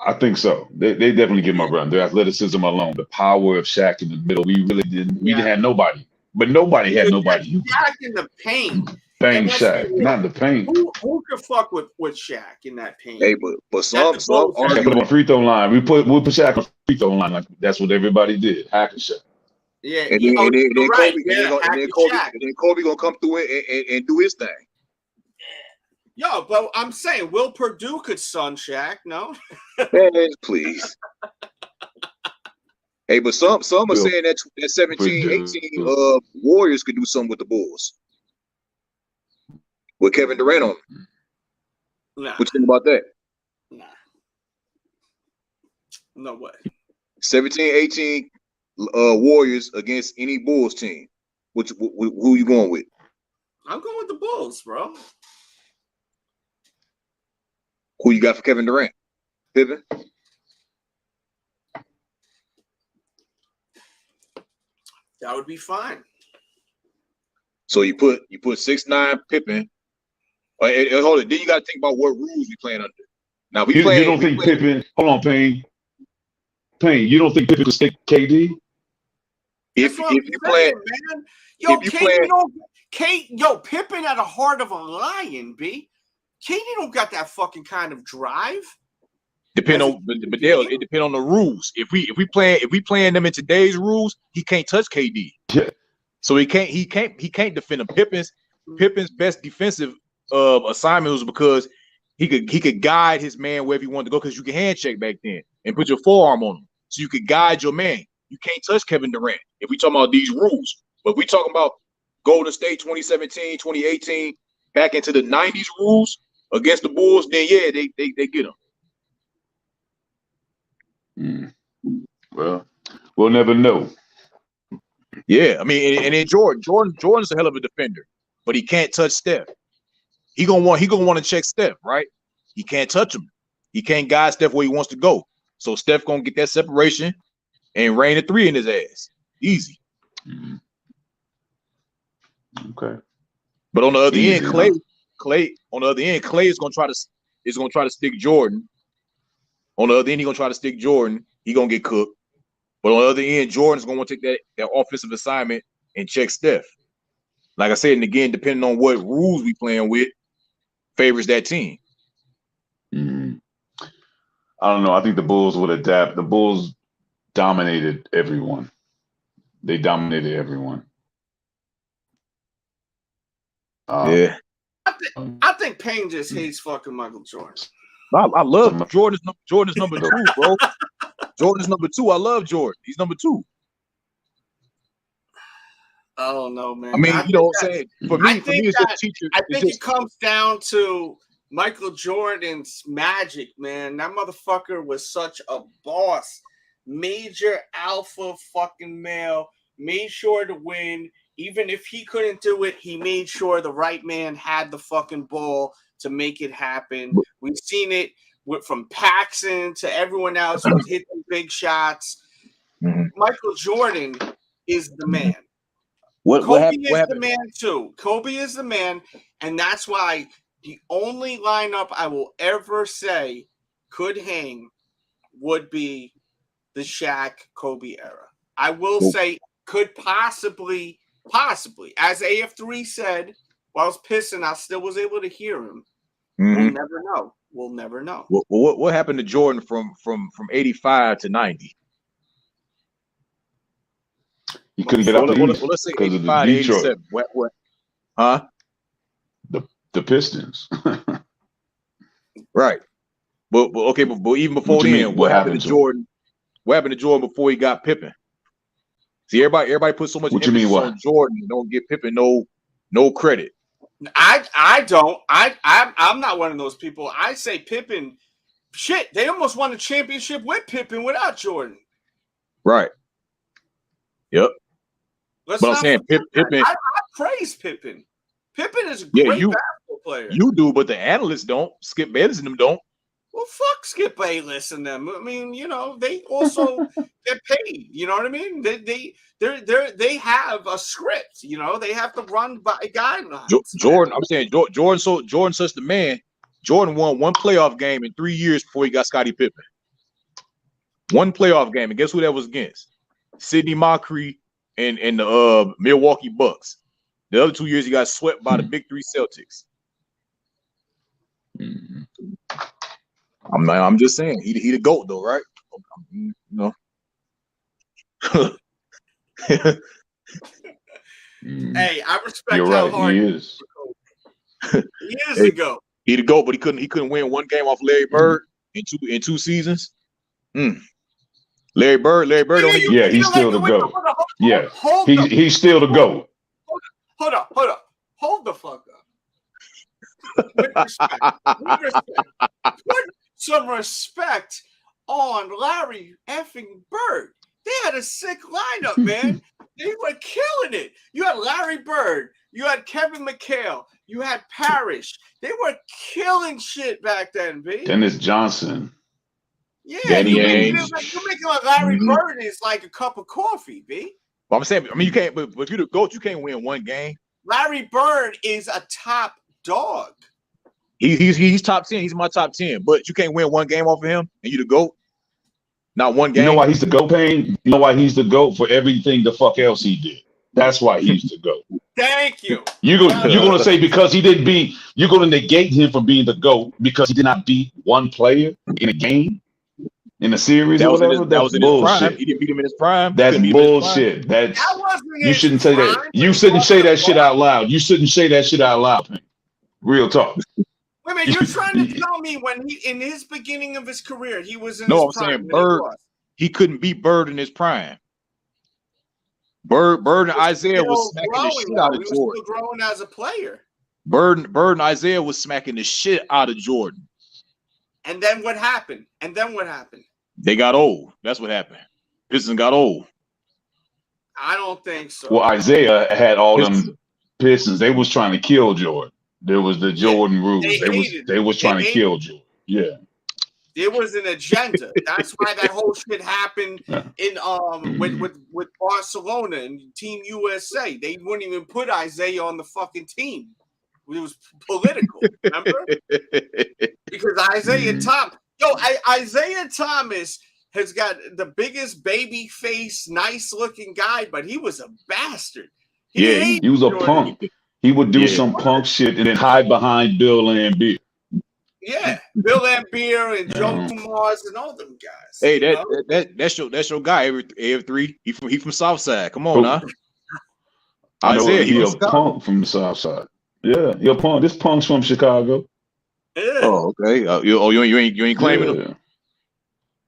I think so. They definitely give them a run. Their athleticism alone, the power of Shaq in the middle. We really didn't. We didn't have nobody, but nobody had nobody. Shaq in the paint. Paint Shaq, not the paint. Who could fuck with Shaq in that paint? Hey, but some Shaq put him on free throw line. We put Shaq on free throw line. Like that's what everybody did. Hacking Shaq. Yeah, and then Kobe gonna come through it and do his thing. Yo, but I'm saying Will Perdue could son Shaq, no? Man, please. Hey, but some are saying that 17-18 Warriors could do something with the Bulls. With Kevin Durant on them. Nah. What you think about that? Nah. No way. 17-18 Warriors against any Bulls team. Who you going with? I'm going with the Bulls, bro. Who you got for Kevin Durant? Pippen? That would be fine. So you put 6'9" Pippen. Hold it. Then you got to think about what rules we playing under. Now you don't think Pippen? Hold on, Payne. You don't think Pippen could stick KD? If you play, man. Yo, Pippen at the heart of a lion, B. KD don't got that fucking kind of drive. It depends on the rules. If we playing them in today's rules, he can't touch KD. Yeah. So he can't defend him. Pippen's best defensive assignment was because he could guide his man wherever he wanted to go, because you can hand check back then and put your forearm on him, so you could guide your man. You can't touch Kevin Durant if we talking about these rules. But we talking about Golden State 2017, 2018, back into the 90s rules against the Bulls, then yeah, they get him. Well, we'll never know. Yeah, I mean, and then Jordan's a hell of a defender, but he can't touch Steph. He gonna want to check Steph, right? He can't touch him. He can't guide Steph where he wants to go. So Steph gonna get that separation and rain a three in his ass. Easy. Okay. But on the other end, Clay on the other end, Clay is gonna try to stick Jordan. On the other end, he's gonna try to stick Jordan. He gonna get cooked. But on the other end, Jordan's gonna want to take that offensive assignment and check Steph. Like I said, and again, depending on what rules we playing with, favors that team. I don't know. I think the Bulls would adapt. The Bulls dominated everyone. They dominated everyone. Yeah. I think Payne just hates fucking Michael Jordan. I love Jordan's number 2, bro. Jordan's number 2. I love Jordan. He's number 2. I don't know, man. I mean, you know what I'm saying? For me, it's just teacher. I think it comes down to Michael Jordan's magic, man. That motherfucker was such a boss. Major alpha fucking male. Made sure to win. Even if he couldn't do it, he made sure the right man had the fucking ball to make it happen. We've seen it from Paxson to everyone else who's hitting big shots. Michael Jordan is the man. Kobe is the man too. Kobe is the man, and that's why the only lineup I will ever say could hang would be the Shaq Kobe era. I will say could possibly, as AF3 said, while I was pissing, I still was able to hear him. We'll never know. We'll never know. What happened to Jordan from 85 to 90? He couldn't get out the East let's say because of the 85 to Detroit. 87. What? Huh? The Pistons. Right. But even before then, what happened to Jordan? What happened to Jordan before he got Pippen? See, everybody put so much emphasis on Jordan and don't give Pippen no credit. I don't. I'm not one of those people. I say Pippen. Shit, they almost won a championship with Pippen without Jordan. Right. Yep. But I'm saying Pippen. I praise Pippen. Pippen is a great basketball player. You do, but the analysts don't. Skip Bayless and them don't. Well, fuck Skip Bayless and them. I mean, you know, they also get paid. You know what I mean? They have a script. You know, they have to run by guidelines. Jordan, I'm saying Jordan, such the man. Jordan won one playoff game in 3 years before he got Scottie Pippen. One playoff game, and guess who that was against? Sidney Moncrief and the Milwaukee Bucks. The other 2 years he got swept by the Big Three Celtics. I'm just saying he the GOAT though, right? You know. Hey, I respect how hard he is. He is the GOAT. He the GOAT, but he couldn't win one game off Larry Bird in two seasons. Larry Bird only. Yeah, he's still the GOAT. Yeah, he's still the GOAT. Hold up. Hold the fuck up. With respect. Put some respect on Larry effing Bird. They had a sick lineup, man. They were killing it. You had Larry Bird. You had Kevin McHale. You had Parrish. They were killing shit back then, B. Dennis Johnson. Yeah, Danny you're making like Larry Bird is like a cup of coffee, B. Well, I'm saying, you can't. But if you're the GOAT, you can't win one game. Larry Bird is a top dog. He's top 10. He's my top 10. But you can't win one game off of him, and you the GOAT. Not one game. You know why he's the GOAT, Payne? You know why he's the GOAT for everything the fuck else he did. That's why he's the GOAT. Thank you. You're gonna say because he didn't beat. You're gonna negate him from being the GOAT because he did not beat one player in a game, in a series or whatever. That's bullshit. He didn't beat him in his prime. That's bullshit. That's you shouldn't say that. You shouldn't say that shit out loud. You shouldn't say that shit out loud, Payne. Real talk. Wait a minute, you're trying to tell me when he in his beginning of his career he was in his prime? No, I'm saying Bird. He couldn't beat Bird in his prime. Bird and Isaiah was smacking the shit out of Jordan. He was still growing as a player. Bird and Isaiah was smacking the shit out of Jordan. And then what happened? They got old. That's what happened. Pistons got old. I don't think so. Well, Isaiah had all them Pistons. They was trying to kill Jordan. There was the Jordan rules. They was trying to kill Jordan. Yeah. There was an agenda. That's why that whole shit happened in with Barcelona and Team USA. They wouldn't even put Isaiah on the fucking team. It was political, remember? Because Isaiah Thomas has got the biggest baby face, nice looking guy, but he was a bastard. He was a punk. He would do some punk shit and then hide behind Bill Laimbeer. Yeah, Bill Laimbeer and Joe Dumars and all them guys. Hey, that's your guy. AF3. He from Southside. Come on, now. Isaiah, he a punk from the Southside. Yeah, he a punk. This punk's from Chicago. Yeah. Oh, okay. You ain't claiming him.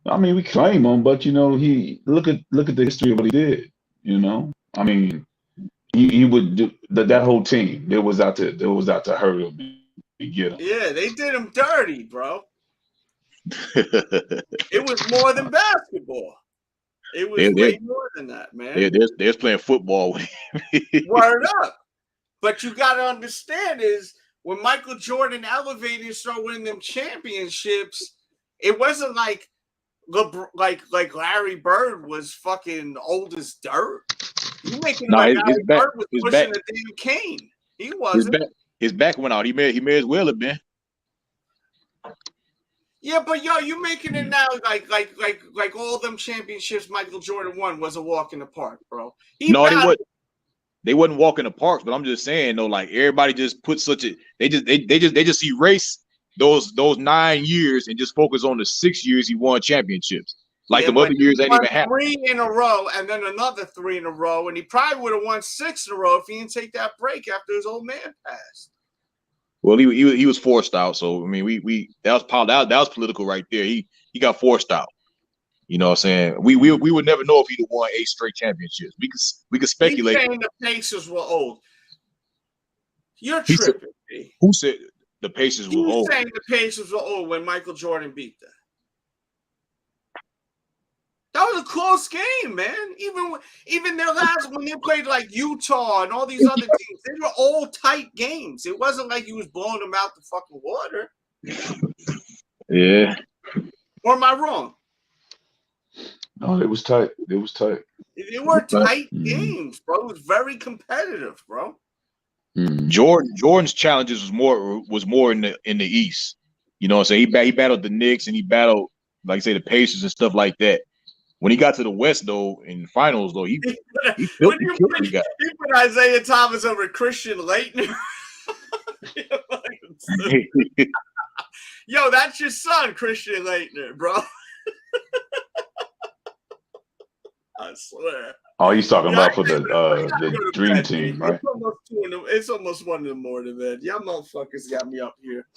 I mean, we claim him, but you know, he look at the history of what he did. You know, I mean, he would do that whole team. They was out to hurt him and get him. Yeah, they did him dirty, bro. It was more than basketball. It was way more than that, man. Yeah, they're playing football with him. Word up. But you got to understand is when Michael Jordan elevated and started winning them championships, it wasn't like Larry Bird was fucking old as dirt. You making Larry Bird was pushing a damn cane. He wasn't. His back went out. He may as well have been. Yeah, but yo, you making it now like all them championships Michael Jordan won was a walk in the park, bro. They wouldn't walk in the parks, but I'm just saying though, like everybody just put such a they just erase those 9 years and just focus on the 6 years he won championships. Like the other years ain't even happened. 3 in a row and then another 3 in a row, and he probably would have won 6 in a row if he didn't take that break after his old man passed. Well, he was forced out, so I mean, that was political right there. He got forced out. You know what I'm saying? We would never know if he'd have won 8 straight championships. We could speculate. He's saying the Pacers were old. You're tripping. Who said the Pacers were old? He's saying the Pacers were old when Michael Jordan beat them. That was a close game, man. Even their last, when they played like Utah and all these other teams, they were all tight games. It wasn't like he was blowing them out the fucking water. Yeah. Or am I wrong? No, it was tight. It was tight. They were tight games, bro. It was very competitive, bro. Jordan's challenges was more in the East. You know what I'm saying? He battled the Knicks and he battled, like I say, the Pacers and stuff like that. When he got to the West, though, in the finals, though, he put Isaiah Thomas over Christian Laettner. Yo, that's your son, Christian Laettner, bro. I swear. Oh, he's talking about for the Dream Team, right? It's almost 1 in the morning, man. Y'all motherfuckers got me up here.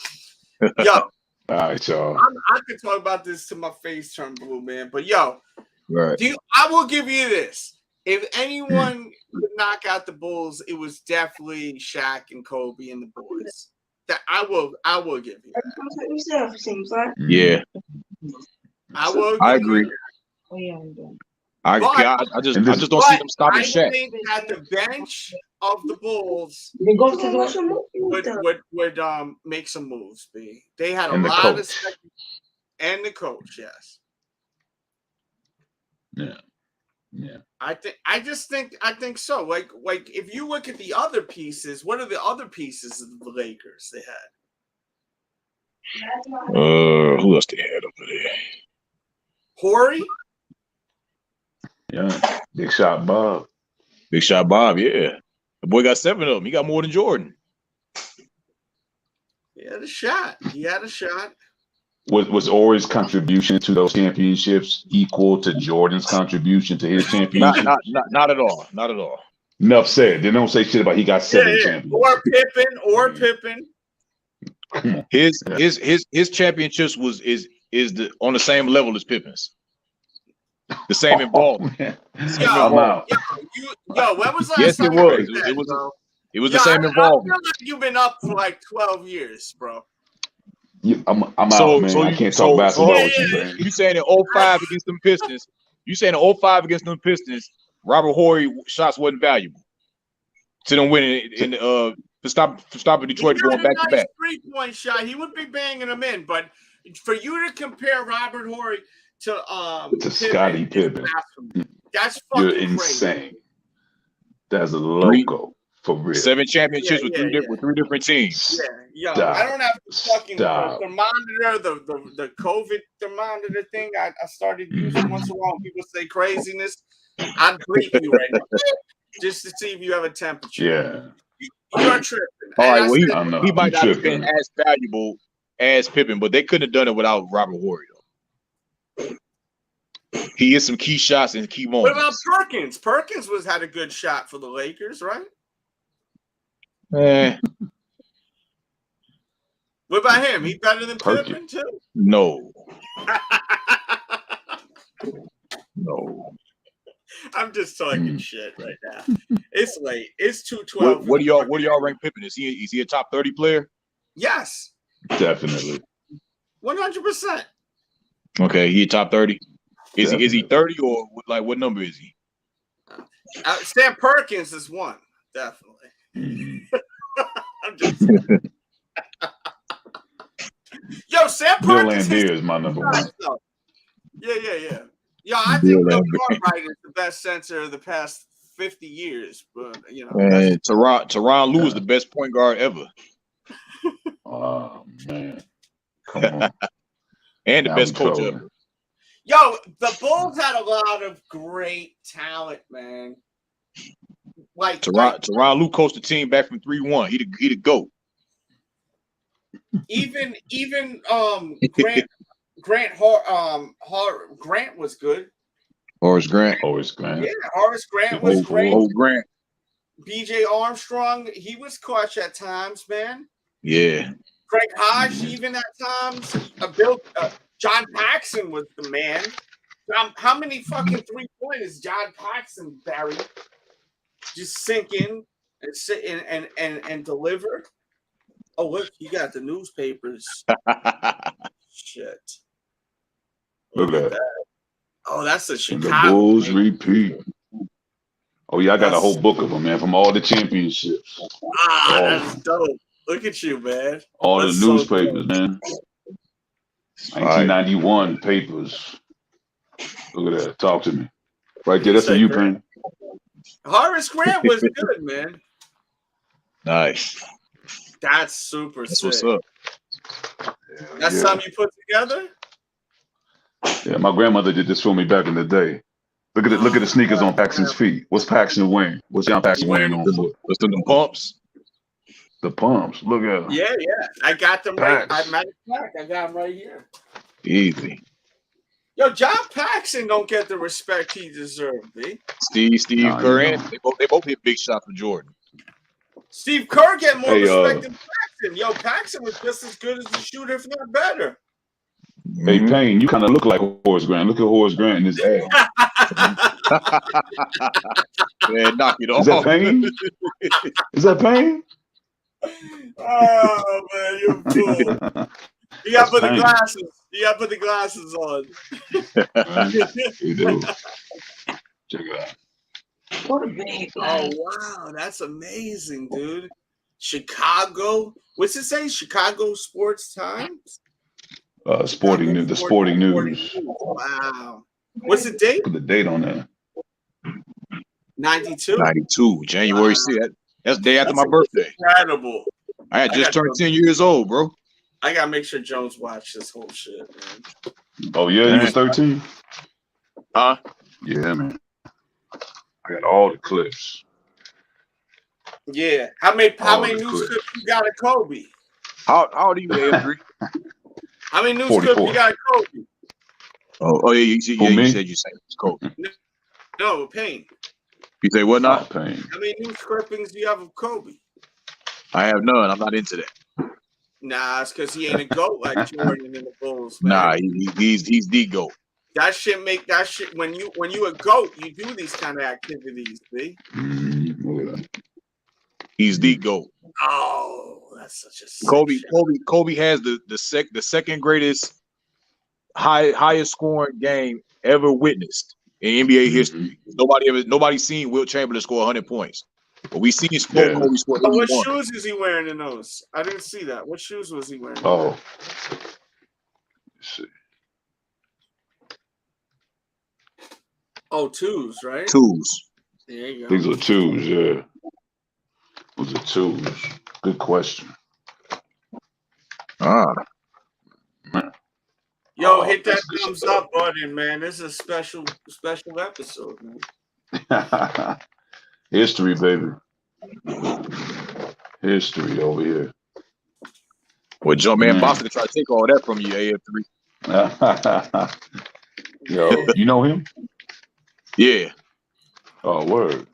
Yo. All right, y'all. I could talk about this till my face turn blue, man. But yo, right. I will give you this. If anyone could knock out the Bulls, it was definitely Shaq and Kobe and the boys. That I will give you that. Yeah. I agree. I just don't see them stopping Shaq. I think that the bench of the Bulls would make some moves. They had a lot of and the coach, yes. Yeah. I think so. Like if you look at the other pieces, what are the other pieces of the Lakers they had? Who else they had over there? Horry? Yeah, Big Shot Bob. Big Shot Bob, yeah. The boy got 7 of them. He got more than Jordan. He had a shot. Was Horry's contribution to those championships equal to Jordan's contribution to his championship? Not at all. Not at all. Enough said. They don't say shit about he got 7 championships. Or Pippen. His championships is on the same level as Pippen's. The same involvement. Yo, when was last yes, time? It was the same involvement. I feel like you've been up for like 12 years, bro. I'm out, man. I can't talk basketball with you, man. You saying in 05 against them Pistons? You saying in 05 against them Pistons? Robert Horry shots wasn't valuable to them winning for stopping Detroit going back to back. 3-point shot, he would be banging them in, but for you to compare Robert Horry to Scottie Pippen, that's fucking you're insane. Crazy. That's a logo. For real. 7 championships with 3 different teams. Yeah, yo, I don't have the fucking thermometer, the COVID thermometer thing. I started using once in a while. People say craziness. I'd bleep you right now just to see if you have a temperature. Yeah, you're tripping. All right, well, he might not have been as valuable as Pippen, but they couldn't have done it without Robert Horry. He hit some key shots and key moments. What about Perkins? Perkins had a good shot for the Lakers, right? What about him? He better than Pippen too? No. No. I'm just talking shit right now. It's late. It's 2:12. What do y'all rank Pippen? Is he a top 30 player? Yes. Definitely. 100%. Okay, he a top 30. Is he 30 or like what number is he? Sam Perkins is 1, definitely. I'm just Yo, Sam Perkins is my number 1. Yeah. Yeah, I think Bill Cartwright is the best center of the past 50 years. But you know, Tyronn Lue is the best point guard ever. Oh man, come on. And the Now best we coach trolling. ever. Yo, the Bulls had a lot of great talent, man. Like Tyronn Lue coached the team back from 3-1. He the GOAT. even Grant was good. Horace Grant. Yeah, Horace Grant was great. Old Grant. BJ Armstrong, he was clutch at times, man. Yeah. Craig Hodge, even at times. John Paxson was the man. How many fucking 3-pointers John Paxson buried? Just sink in and sit and deliver. Oh, look, you got the newspapers. Shit. Look at that. Oh, that's a And Chicago. the Bulls man. repeat. Oh yeah, I got a whole book of them, man, from all the championships. That's dope. Look at you, man. All That's the so newspapers, dope. man. 1991 papers. Look at that. Talk to me. Right there. That's for you, Payne. Horace Grant was good, man. Nice. That's super That's sick. what's up. That's something you put together? Yeah, my grandmother did this for me back in the day. Look at it. Look at the sneakers on Paxson's feet. What's Paxson wearing? What's John Paxson wearing on foot? What's them pumps? The pumps. Look at them. Yeah. I got them right. Pax. I got them right here. Easy. Yo, John Paxson don't get the respect he deserves, B. Steve Nah, Kerr, you and they both hit big shots for Jordan. Steve Kerr get more Hey, respect than Paxson. Yo, Paxson was just as good as the shooter, if not better. Hey, Payne, you kind of look like Horace Grant. Look at Horace Grant in his ass. Man, knock it off. Is that Payne? Is that Payne? Oh man, you're cool. You gotta put the glasses. You gotta put the glasses on. You do. Check it out. What a big Oh wow, that's amazing, dude. Chicago. What's it say? Chicago Sports Times. Sporting news. The sporting news. Wow. What's the date? Put the date on there. 92. 92, January 6th. That's the day after my birthday. Incredible. I had just turned 10 years old, bro. I gotta make sure Jones watch this whole shit, man. Oh yeah, you was 13. Huh? Yeah, man. I got all the clips. Yeah. How many news clips you got of Kobe? How old are you, Avery? How many news 44. clips you got of Kobe? Oh yeah, you said it's Kobe. No, Payne. You say what now? Payne. How many news clippings do you have of Kobe? I have none. I'm not into that. Nah, it's because he ain't a GOAT like Jordan in the Bulls, man. Nah, he's the GOAT. That shit make that shit when you a GOAT, you do these kind of activities, B. He's the GOAT. Oh, that's such a sick Kobe has the second greatest highest scoring game ever witnessed in NBA history. Nobody seen Wilt Chamberlain score 100 points. But we see Kobe score 81. What shoes is he wearing in those? I didn't see that. What shoes was he wearing? Oh. Let's see. Oh, twos, right? Twos. There you go. These are twos, yeah. Those are twos. Good question. Yo, hit that thumbs up button, man. This is a special episode, man. History, baby. History over here. Well, Jumpman Boston try to take all that from you, AF3. Yo, you know him? Yeah. Oh, word.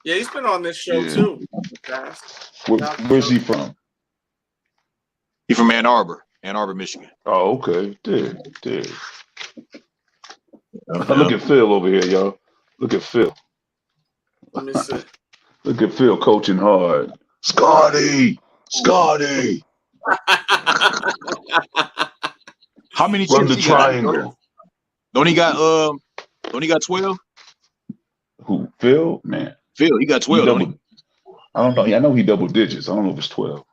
Yeah, he's been on this show too. Where's he from? He from Ann Arbor, Michigan. Oh, okay. Dig. Look at Phil over here, y'all. Look at Phil. Let me see. Look at Phil coaching hard. Scotty. How many Run chips the he got? triangle. Don't he got 12? Who? Phil? Man. Phil, he got 12, don't he? I don't know. I know he double digits. I don't know if it's 12.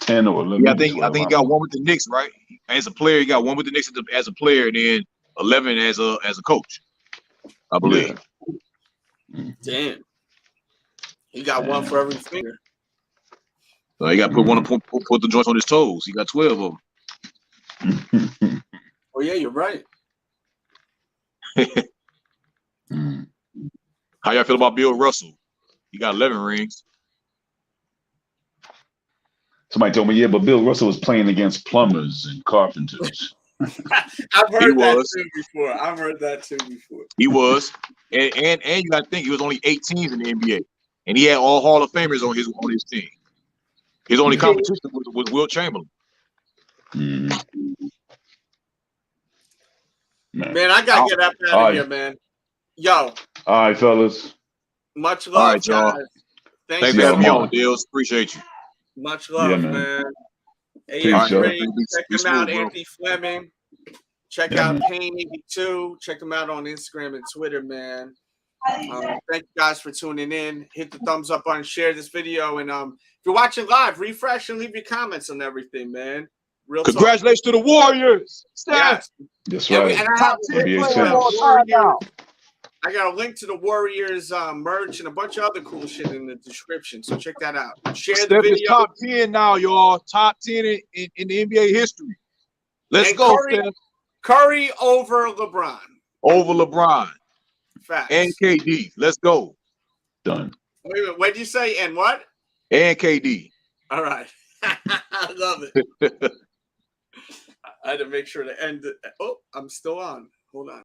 10 or 11. Yeah, I think he got one with the Knicks, right? As a player, he got one with the Knicks as a player, and then 11 as a coach, I believe. Yeah. Damn. He got one for every finger. So he got to put the joints on his toes. He got 12 of them. Oh yeah, you're right. How y'all feel about Bill Russell? He got 11 rings. Somebody told me, yeah, but Bill Russell was playing against plumbers and carpenters. I've heard that too before. I've heard that too before. He was, and you got to think he was only 18 in the NBA, and he had all Hall of Famers on his team. His only competition was Wilt Chamberlain. Mm. Man, I gotta get up out of here, man. Yo. All right, fellas. Much love, all right, y'all. guys. Thanks for having me on, Delz. Appreciate you. Much love, man. Hey, Peace, check him out, Anthony Fleming. Check out Panini too. Check him out on Instagram and Twitter, man. Thank you guys for tuning in. Hit the thumbs up button, share this video, and if you're watching live, refresh and leave your comments on everything, man. Real congratulations to the Warriors. Yes. That's right. And I got a link to the Warriors merch and a bunch of other cool shit in the description. So check that out. Share the video. Is top 10 now, y'all. Top 10 in the NBA history. Let's go, Steph. Curry over LeBron. Over LeBron. Facts. And KD. Let's go. Done. Wait a minute. What did you say? And what? And KD. All right. I love it. I had to make sure to end it. Oh, I'm still on. Hold on.